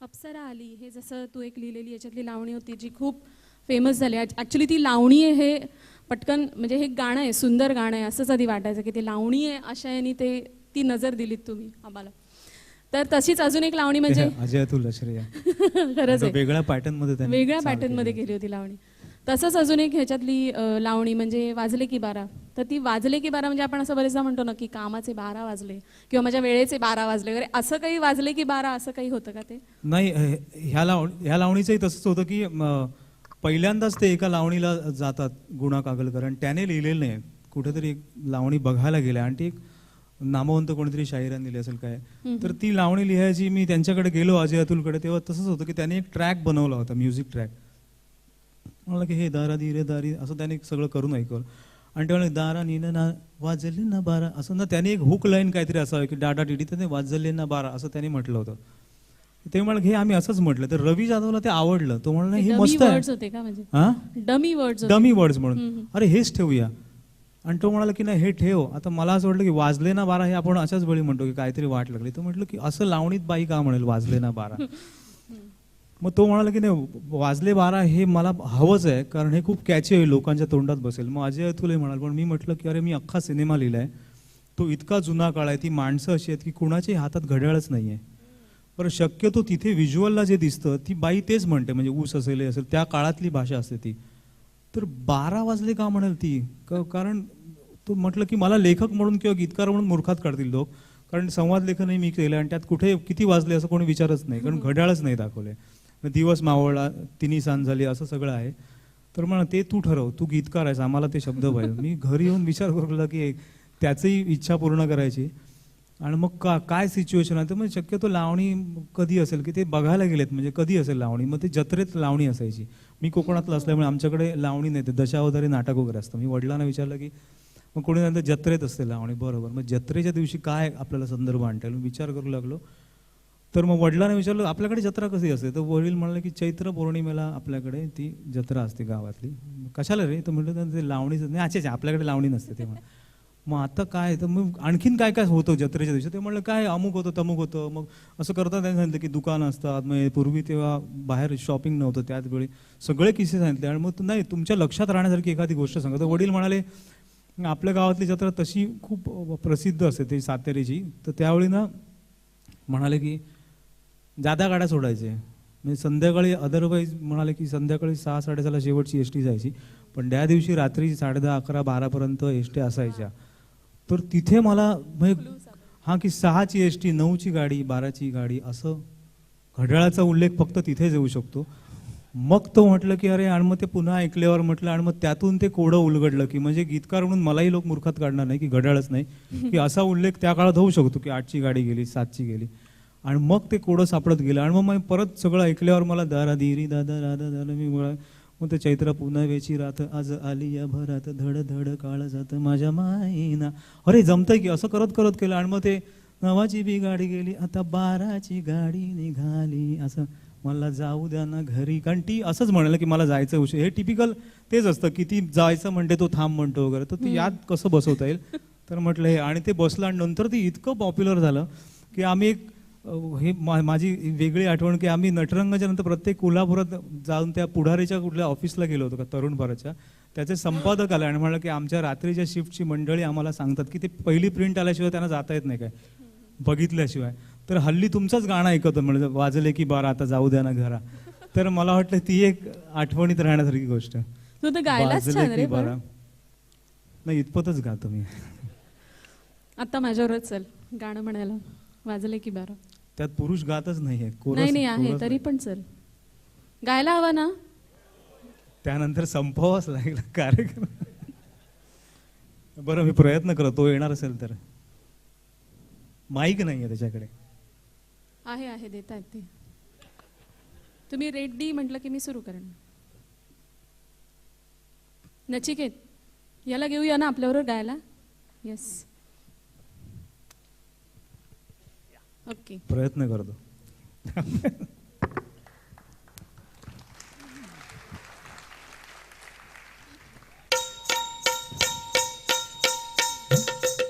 Speaker 2: अप्सरा आली हे जसं तू एक लिहिलेली याच्यातली लावणी होती जी खूप फेमस झाली. ॲक्च्युली ती लावणी आहे हे पटकन म्हणजे हे गाणं आहे, सुंदर गाणं आहे असंच आधी वाटायचं की ती लावणी आहे अशा याने ते ती नजर दिलीत तुम्ही आम्हाला. तर तशीच अजून एक लावणी म्हणजे अजय अतुल श्रेया
Speaker 1: खरंच आहे
Speaker 2: वेगळ्या पॅटर्न मध्ये त्यांनी
Speaker 1: वेगळ्या
Speaker 2: चाल
Speaker 1: पॅटर्न मध्ये
Speaker 2: केली.
Speaker 1: केली होती लावणी. तसंच अजून एक ह्याच्यातली लावणी म्हणजे वाजले की बारा तर ती वाजले की 12 म्हणजे आपण असं बरेचदा म्हणतो ना की कामाचे 12 वाजले किंवा माझ्या वेळेचे 12 वाजले वगैरे, असं काही वाजले की 12 असं काही होतं का ते?
Speaker 2: नाही, ह्या लावणीचंही तसंच होतं की पहिल्यांदाच ते एका लावणीला जातात गुणा कागलकर, आणि त्याने लिहिलेलं नाही, कुठेतरी एक लावणी बघायला गेल्या आणि ती एक नामवंत कोणीतरी शाहिरान दिली असेल काय, तर ती लावणी लिहायची मी त्यांच्याकडे गेलो अजय अतुलकडे, तेव्हा तसंच होतं की त्याने एक ट्रॅक बनवला होता, म्युझिक ट्रॅक. म्हणलं की हे दारा धीरे दारी असं त्याने सगळं करून ऐकवलं, आणि ते म्हणलं दारा नीन ना वाजले ना बारा असं ना, त्याने एक हुक लाईन काहीतरी असावं की डाटा टिटी, तर ते वाजले ना बारा असं त्याने म्हटलं होतं. ते म्हणलं हे आम्ही असंच म्हटलं, तर रवी जाधवला ते आवडलं, तो म्हणलं हे मस्त
Speaker 1: वर्ड्स
Speaker 2: आहे.
Speaker 1: होते का म्हणजे?
Speaker 2: हा,
Speaker 1: डमी वर्ड्स
Speaker 2: डमी वर्ड्स म्हणून, अरे हेच ठेवूया. आणि तो म्हणाला की नाही हे ठेव. आता मला असं वाटलं की वाजले ना बारा हे आपण अशाच वेळी म्हणतो की काहीतरी वाट लागली, तर म्हटलं की असं लावणीत बाई का म्हणेल वाजले ना बारा. मग तो म्हणाला की नाही वाजले 12 हे मला हवंच आहे, कारण हे खूप कॅची आहे, लोकांच्या तोंडात बसेल. मग अजय अतुलही म्हणाल, पण मी म्हटलं की अरे मी अख्खा सिनेमा लिहिलाय, तो इतका जुना काळ आहे, ती माणसं अशी आहेत की कुणाच्याही हातात घड्याळच नाही आहे. पण शक्यतो तिथे व्हिज्युअलला जे दिसतं ती बाई तेच म्हणते, म्हणजे ऊस असेल हे असेल त्या काळातली भाषा असते ती. तर 12 वाजले का म्हणेल ती, कारण तो म्हटलं की मला लेखक म्हणून किंवा गीतकार म्हणून मूर्खात काढतील लोक, कारण संवाद लेखनही मी केलं आणि त्यात कुठे किती वाजले असं कोणी विचारच नाही, कारण घड्याळच नाही दाखवले. दिवस मावळला, तिन्ही सांज झाली, असं सगळं आहे. तर म्हणा ते तू ठरव, तू गीतकार आहेस, आम्हाला ते शब्द पाहिजे. मी घरी येऊन विचार करू लागला की त्याचंही इच्छा पूर्ण करायची. आणि मग काय सिच्युएशन आहे, तर मग शक्यतो लावणी कधी असेल की ते बघायला गेलेत, म्हणजे कधी असेल लावणी, मग ते जत्रेत लावणी असायची. मी कोकणातलं असल्यामुळे आमच्याकडे लावणी नाही, ते दशावतारी नाटक वगैरे असतं. मी वडिलांना विचारलं की मग कोणी नंतर जत्रेत असते लावणी, बरोबर, मग जत्रेच्या दिवशी काय आपल्याला संदर्भ आणता येईल, विचार करू लागलो. तर मग वडिलांना विचारलं आपल्याकडे जत्रा कशी असते, तर वडील म्हणाले की चैत्र पौर्णिमेला आपल्याकडे ती जत्रा असते गावातली. कशाला रे, तर म्हटलं ते लावणीच नाही. अच्छा आपल्याकडे लावणी नसते ते. मग आता काय, तर मग आणखीन काय काय होतं जत्रेच्या दिवशी, ते म्हणलं काय अमुक होतं तमुक होतं. मग असं करता त्यांनी सांगितलं की दुकानं असतात, मग पूर्वी तेव्हा बाहेर शॉपिंग नव्हतं त्याच वेळी, सगळे किस्से सांगितले. आणि मग नाही तुमच्या लक्षात राहण्यासारखी एखादी गोष्ट सांगा. तर वडील म्हणाले आपल्या गावातली जत्रा तशी खूप प्रसिद्ध असते ती सातेरीची, तर त्यावेळी ना म्हणाले की जादा गाड्या सोडायचे, म्हणजे संध्याकाळी अदरवाईज म्हणाले की संध्याकाळी 6-6:30 शेवटची एस टी जायची, पण त्या दिवशी रात्री 10:30, 11, 12पर्यंत एस टी असायच्या. तर तिथे मला म्हणजे हां की 6ची एस टी, 9ची गाडी, 12ची गाडी, असं घड्याळाचा उल्लेख फक्त तिथेच येऊ शकतो. मग तो म्हटलं की अरे, आणि मग ते पुन्हा ऐकल्यावर म्हटलं, आणि मग त्यातून ते कोडं उलगडलं की म्हणजे गीतकार म्हणून मलाही लोक मूर्खात काढणार नाही की घड्याळच नाही, की असा उल्लेख त्या काळात होऊ शकतो की 8ची गाडी गेली, 7ची गेली. आणि मग ते कोडं सापडत गेलं. आणि मग परत सगळं ऐकल्यावर मला दारा धीरी दादा राधा दादा मी मग ते चैत्र पुनवेची रात आज आली या भरात, धड धड काळ जात माझ्या माईना, अरे जमतंय की, असं करत करत केलं. आणि मग ते 9ची बी गाडी गेली, आता 12ची गाडी निघाली, असं मला जाऊ द्या ना घरी, कारण ती असंच म्हणाल की मला जायचं उशीर. हे टिपिकल तेच असतं की ती जायचं म्हणते तो थांब म्हणतो वगैरे, तर ती याद कसं बसवता येईल. तर म्हटलं हे, आणि ते बसलं. आणि नंतर ते इतकं पॉप्युलर झालं की आम्ही एक हे माझी वेगळी आठवण की आम्ही नटरंगाच्या नंतर प्रत्येक कोल्हापुरात जाऊन त्या पुढारीच्या कुठल्या ऑफिसला गेलो होतो का तरुण भारतच्या, त्याचे संपादक आले आणि म्हणाले की आमच्या रात्रीच्या शिफ्टची मंडळी आम्हाला सांगतात की ते पहिली प्रिंट आल्याशिवाय त्यांना जाता येत नाही काय बघितल्याशिवाय, तर हल्ली तुमचंच गाणं ऐकतो म्हणजे वाजले की 12 आता जाऊ द्या ना घरा. तर मला वाटलं ती एक आठवणीत राहण्यासारखी गोष्ट.
Speaker 1: तू तर गायलाच छान रे.
Speaker 2: नाही इतपतच गातो मी.
Speaker 1: आता माझ्यावरच चल गाणं म्हणायला, वाजले की 12.
Speaker 2: त्यात पुरुष गातच नाहीये,
Speaker 1: नाही आहे तरी पण चल गायला हवा ना.
Speaker 2: त्यानंतर संपवाच लागला कार्यक्रम. बरं मी प्रयत्न करतो, तो येणार असेल तर. माईक नाहीये त्याच्याकडे.
Speaker 1: आहे देता येते. तुम्ही रेडी म्हटलं की मी सुरू करेन. नचिकेत याला घेऊया ना आपल्याबरोबर गायला. Yes okay.
Speaker 2: प्रयत्न करतो.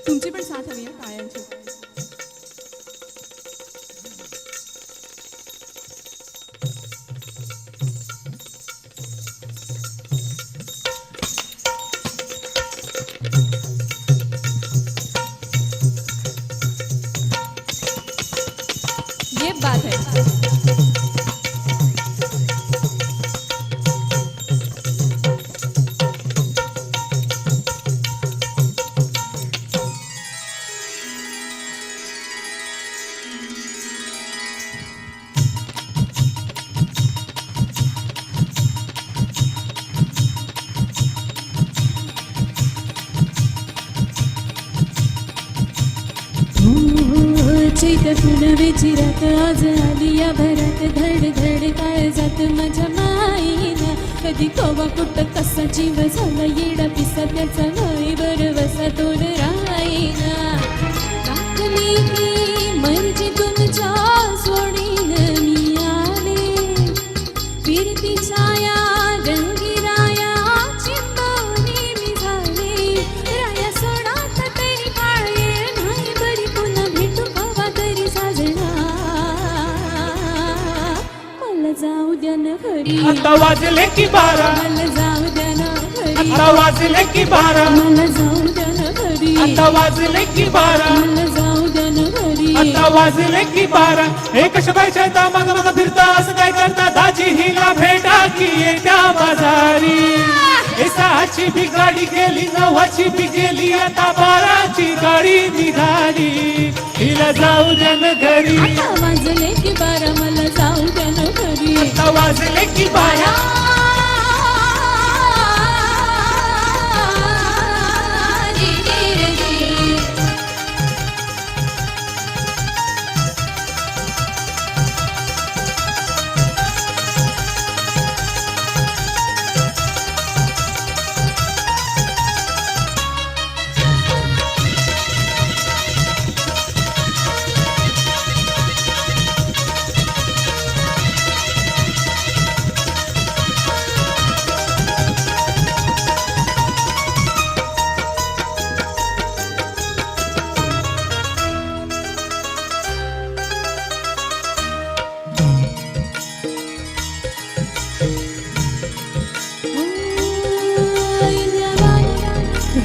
Speaker 1: तुमची पण साथ हवी आहे टाळ्यांची. ये बात है. रात्रीत पुनवेची रात आज आली या भरात धड धड काळ जात माझ्या माईना कधी कवा कुठं कसा जीव झाला येडा पिसा त्याचा नाही बर वसा तोर राईना टाकली की मर्जी तुमच्या सोडीन मी आले फिरती छाया रंगी राया चिंबवणी मी झाले राया सोडात तरी पाळे नाही बरी पुन्हा भेटू कवा तरी साजना मला जाऊ द्या ना घरी
Speaker 3: आता वाजले की 12
Speaker 1: मला जाऊ द्या ना घरी
Speaker 3: आता वाजले की 12
Speaker 1: मला जाऊ द्या ना घरी
Speaker 3: आता वाजले की 12
Speaker 1: मला जाऊ द्या ना घरी
Speaker 3: आता वाजले की 12 एक शबाईच्या दामाग मग फिरता असं काय करता दाजी हिला भेटा की येत्या बाजारी एसाची भी गाडी गेली नवाची भी गेली आता 12ची गाडी निघाली हिला जाऊ द्या ना घरी
Speaker 1: आता वाजले की 12 मला जाऊ द्या ना घरी
Speaker 3: आता वाजले की 12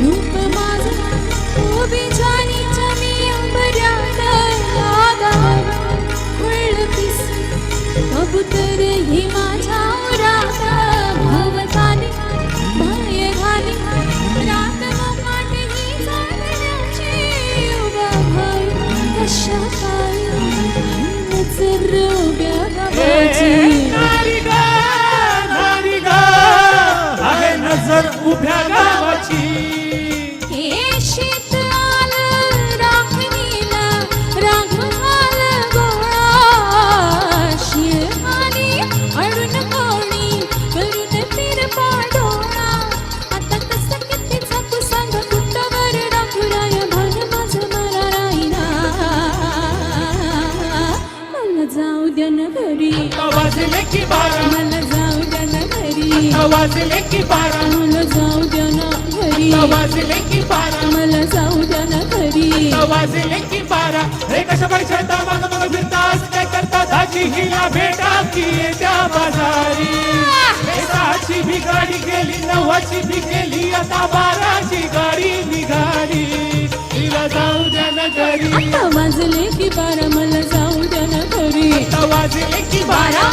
Speaker 1: रूप माझं उभी छानी छानी अंबऱ्यात आधार वळतीस कबूतर ही माझ्या उरात भवताली भय घाली रात मोकाट ही जाण्याची उभा भय कशा काय नजर उभ्या गावाची
Speaker 3: नारी गा आहे नजर उभ्या गावाची
Speaker 1: हे शेत आलं राखणीला राघवाल गोळा शिळ आली अडून कोणी करून तिरपा डोळा आता कसं किती चाकू सांग कुठवर डाकुराय भान माझं मला राहीना मला जाऊ द्या ना घरी
Speaker 3: आता वाजले की 12
Speaker 1: मला जाऊ द्या ना घरी
Speaker 3: आता वाजले की 12
Speaker 1: मला जाऊ द्या ना घरी
Speaker 3: आता वाजले की 12
Speaker 1: मला जाऊ द्या ना घरी
Speaker 3: आता वाजले की 12 रे कशा बाईच्या दामाग मग फिरता असं काय करता दाजी हिला भेटा की येत्या बाजारी एसाची भी गाडी गेली नवाची भी गेली आता 12ची गाडी निघाली हिला जाऊ द्या ना घरी
Speaker 1: आता वाजले की 12 मला जाऊ द्या ना घरी
Speaker 3: आता वाजले की 12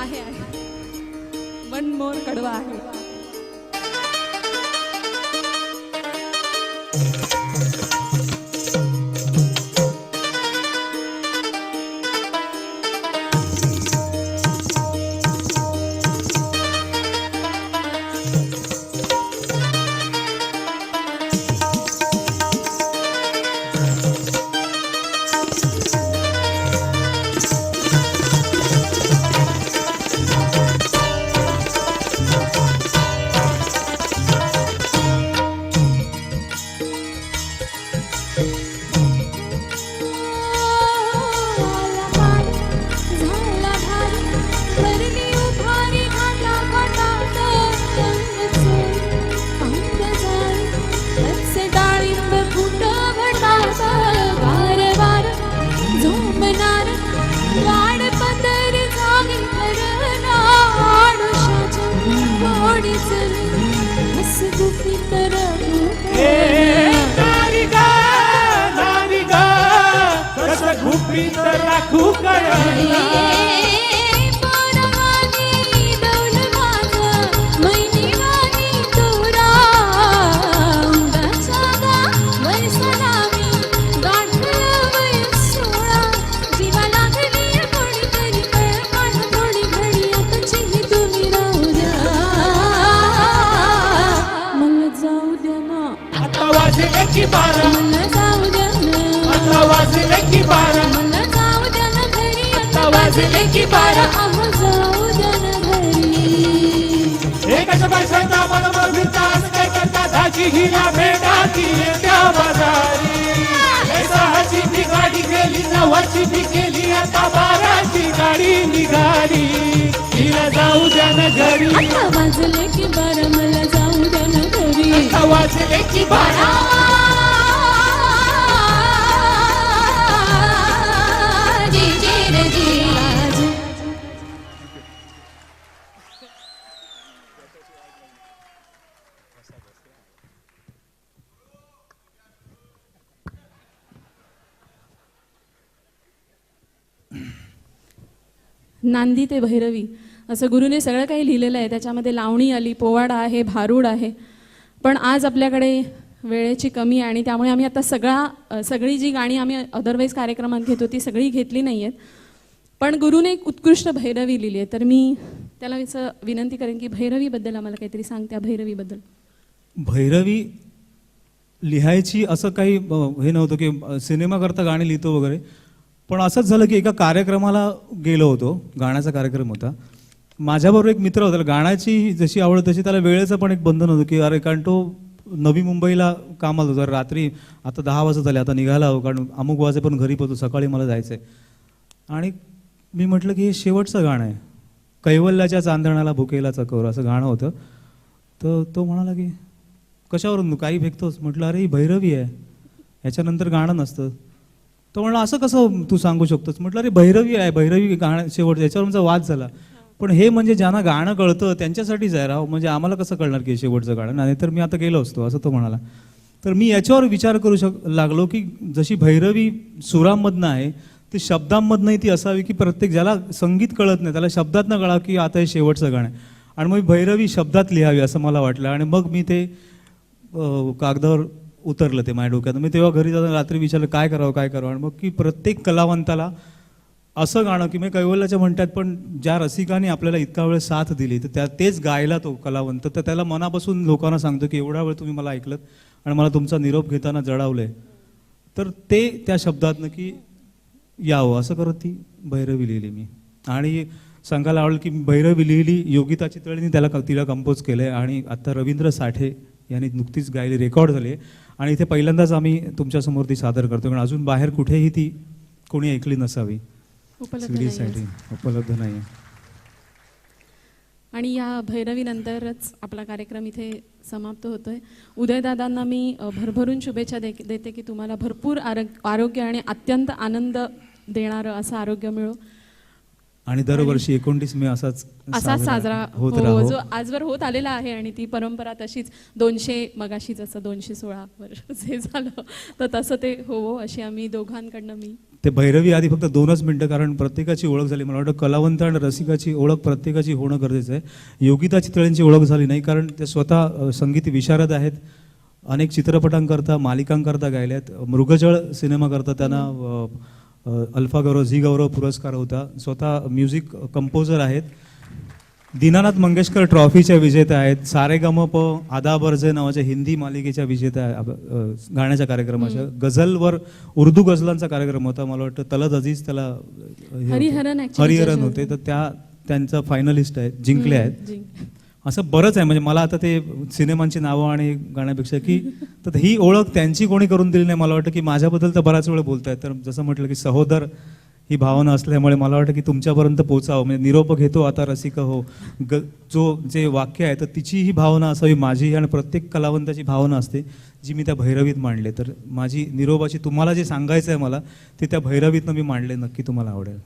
Speaker 1: आहे वन मोर कडवा आहे
Speaker 3: राखू कळला बारा
Speaker 1: मला जाऊ द्या ना,
Speaker 3: आता वाजले की बारा
Speaker 1: मला जाऊ द्या ना घरी,
Speaker 3: आता वाजले की बारा
Speaker 1: अहो जाऊ द्या ना घरी.
Speaker 3: एकाच पैशाचा मनोबल फिरता असं काय करता धाची हिला भेटाची त्या बाजारी सहाची ती गाडी गेली नवाची ती गेली आता बाराची गाडी निघाली हिला जाऊ द्या ना घरी
Speaker 1: आता वाजले की बारा मला जाऊ द्या ना घरी.
Speaker 3: आता वाजले की बारा
Speaker 1: जी जी रे जी. नांदी ते भैरवी असं गुरुने सगळं काही लिहिलेलं आहे. त्याच्यामध्ये लावणी आली, पोवाडा आहे, भारूड आहे. पण आज आपल्याकडे वेळेची कमी आहे आणि त्यामुळे आम्ही आता सगळी जी गाणी आम्ही अदरवाईज कार्यक्रमात घेतो ती सगळी घेतली नाही आहेत. पण गुरुने एक उत्कृष्ट भैरवी लिहिली आहे. तर मी त्याला असं विनंती करेन की भैरवीबद्दल आम्हाला काहीतरी सांग. त्या भैरवीबद्दल.
Speaker 2: भैरवी लिहायची असं काही हे नव्हतं की सिनेमा करता गाणी लिहितो वगैरे. पण असंच झालं की एका कार्यक्रमाला गेलो होतो, गाण्याचा कार्यक्रम होता. माझ्याबरोबर एक मित्र होता, त्याला गाण्याची जशी आवड तशी त्याला वेळेचं पण एक बंधन होतं की अरे कारण तो नवी मुंबईला कामाला होता. रात्री आता 10 वाजता झाले, आता निघायला हवं कारण अमुक वाजे पण घरी पोहोचतो, सकाळी मला जायचं आहे. आणि मी म्हटलं की हे शेवटचं गाणं आहे, कैवल्याच्या चांदण्याला भुकेला चकोर असं गाणं होतं. तर तो म्हणाला की कशावरून काही फेकतोस. म्हटलं अरे ही भैरवी आहे, ह्याच्यानंतर गाणं नसतं. तो म्हणला असं कसं तू सांगू शकतोस. म्हटलं अरे भैरवी आहे, भैरवी गाणं शेवट. याच्यावर आमचा वाद झाला. पण हे म्हणजे ज्यांना गाणं कळतं त्यांच्यासाठीच आहे राव, म्हणजे आम्हाला कसं कळणार की शेवटचं गाणं. नाही तर मी आता गेलो असतो असं तो म्हणाला. तर मी याच्यावर विचार करू लागलो की जशी भैरवी सुरांमधनं आहे ती शब्दांमधनंही ती असावी की प्रत्येक ज्याला संगीत कळत नाही त्याला शब्दात न कळा की आता हे शेवटचं गाणं आहे. आणि मग भैरवी शब्दात लिहावी असं मला वाटलं. आणि मग मी ते कागदावर उतरलं ते माझ्या डोक्यात. मी तेव्हा घरी जाताना रात्री विचारलं काय करावं. आणि मग की प्रत्येक कलावंताला असं गाणं की मी कैवल्याच्या म्हणतात पण ज्या रसिकाने आपल्याला इतका वेळ साथ दिली तर तेच गायला तो कलावंत, तर त्याला मनापासून लोकांना सांगतो की एवढा वेळ तुम्ही मला ऐकलत आणि मला तुमचा निरोप घेताना जळावलंय. तर ते त्या शब्दातनं की यावं असं करत ती भैरवी लिहिली मी. आणि सांगायला आवडेल की भैरवी लिहिली योगिता चितळेंनी तिला कंपोज केलंय आणि आता रवींद्र साठे यांनी नुकतीच गायली, रेकॉर्ड झाली. आणि इथे पहिल्यांदाच आम्ही तुमच्यासमोर ती सादर करतो कारण अजून बाहेर कुठेही ती कोणी ऐकली नसावी. सीडीसाठी उपलब्ध नाही.
Speaker 1: आणि या भैरवीनंतरच आपला कार्यक्रम इथे समाप्त होतोय. उदयदादांना मी भरभरून शुभेच्छा देते की तुम्हाला भरपूर आरोग्य आणि अत्यंत आनंद देणारं असं आरोग्य मिळो.
Speaker 2: आणि दरवर्षी 29 मे असाच
Speaker 1: साजरा
Speaker 2: होत
Speaker 1: हो,
Speaker 2: राहो.
Speaker 1: जो आजवर होत आलेला आहे आणि ती परंपरा तशीच 200 मगाशी जसं 216 वर्ष जे झालं तर तसं ते हो अशी आम्ही दोघांकडनं मी
Speaker 2: ते भैरवी आधी फक्त 2च मिनिटं कारण प्रत्येकाची ओळख झाली. मला वाटतं कलावंत आणि रसिकाची ओळख प्रत्येकाची होणं गरजेचं आहे. योगिता चितळेंची ओळख झाली नाही कारण ते स्वतः संगीत विशारद आहेत. अनेक चित्रपटांकरता मालिकांकरता गायल्यात. मृगजळ सिनेमा करता त्यांना अल्फा गौरव झी गौरव पुरस्कार होता. स्वतः म्युझिक कंपोजर आहेत. दीनानाथ मंगेशकर ट्रॉफीच्या विजेत्या आहेत. सारेगमप आदा बर्जे नावाच्या हिंदी मालिकेच्या विजेत्या गाण्याच्या कार्यक्रमाच्या. गझलवर उर्दू गझलांचा कार्यक्रम होता. मला वाटतं तलत अजीज त्याला हरिहरन होते तर त्यांचा फायनलिस्ट आहेत, जिंकले आहेत. असं बरंच आहे म्हणजे मला आता ते सिनेमांची नावं आणि गाण्यापेक्षा की तर ही ओळख त्यांची कोणी करून दिली नाही. मला वाटतं की माझ्याबद्दल तर बराच वेळ बोलतायत. तर जसं म्हटलं की सहोदर ही भावना असल्यामुळे मला वाटतं की तुमच्यापर्यंत पोचावं. म्हणजे निरोप घेतो आता रसिक हो जे वाक्य आहे तर तिची ही भावना असावी माझी आणि प्रत्येक कलावंताची भावना असते जी मी त्या भैरवीत मांडले. तर माझी निरोपाची तुम्हाला जे सांगायचं आहे मला ते त्या भैरवीतनं मी मांडले. नक्की तुम्हाला आवडेल.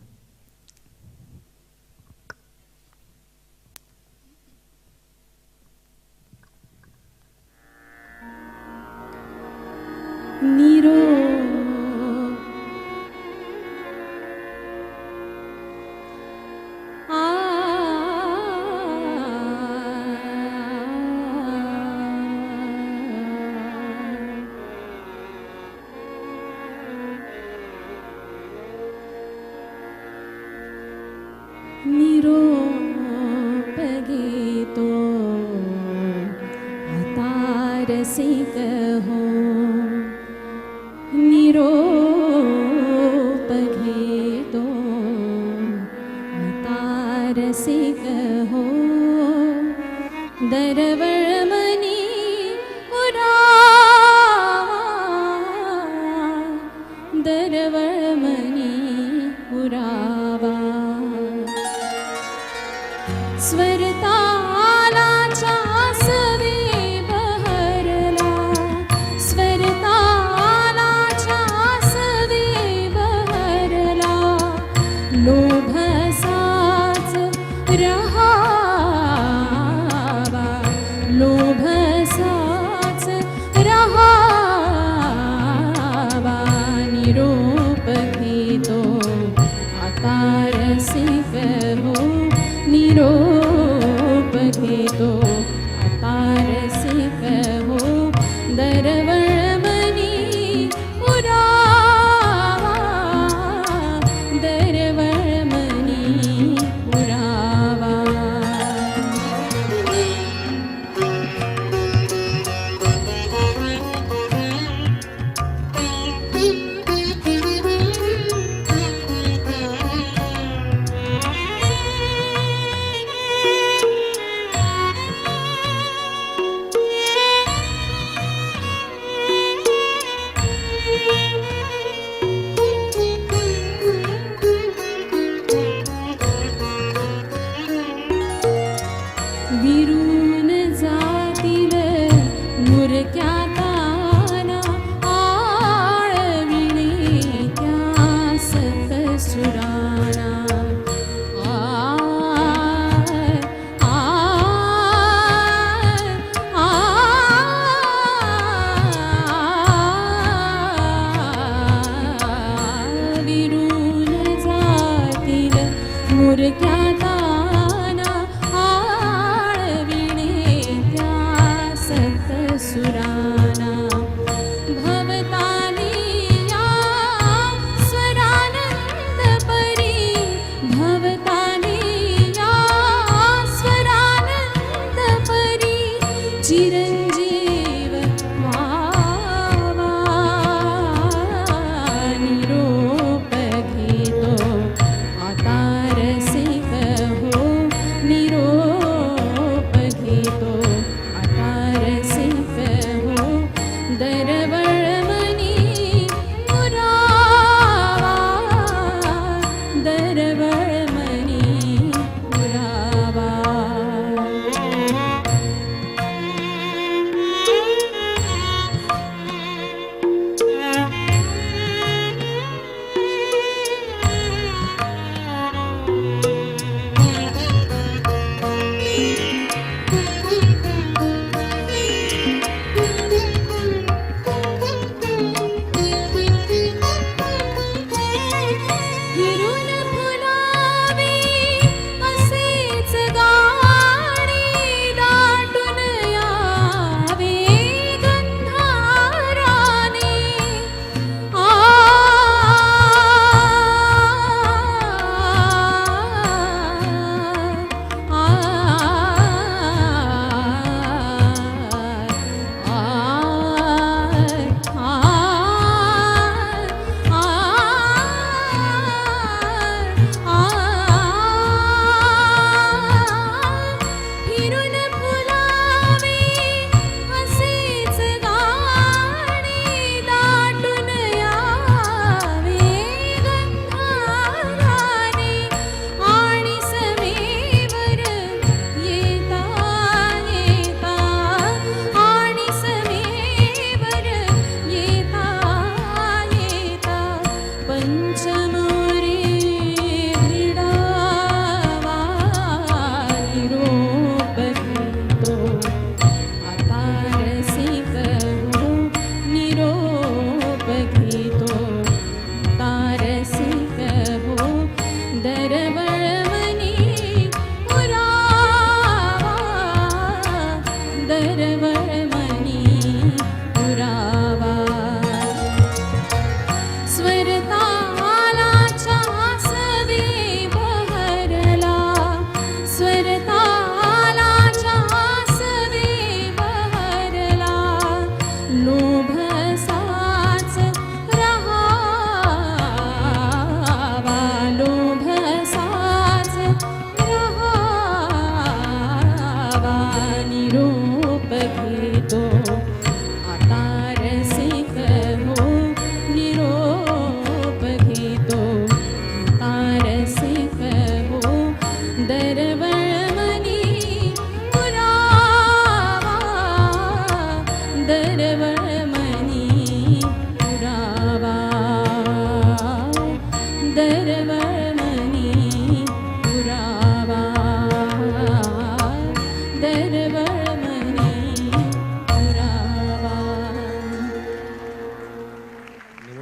Speaker 1: निरोप घेतो आता रसिक हो दरवळमणी पुरावा स्वरतालाच्या सवे बहरला स्वरतालाच्या सवे बहरला लोभसाच रहावा लोभसाच रहावा निरोप घेतो आता रसिक हो निरोप घेतो आता रसिक हो दरवळमणी पुरावा दरवळमणी पुरावा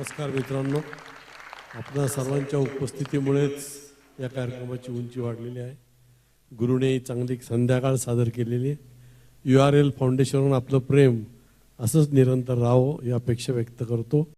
Speaker 4: नमस्कार मित्रांनो, आपल्या सर्वांच्या उपस्थितीमुळेच या कार्यक्रमाची उंची वाढलेली आहे. गुरुने चांगली संध्याकाळ सादर केलेली आहे. URL फाउंडेशनवर आपलं प्रेम असंच निरंतर राहावं ही अपेक्षा व्यक्त करतो.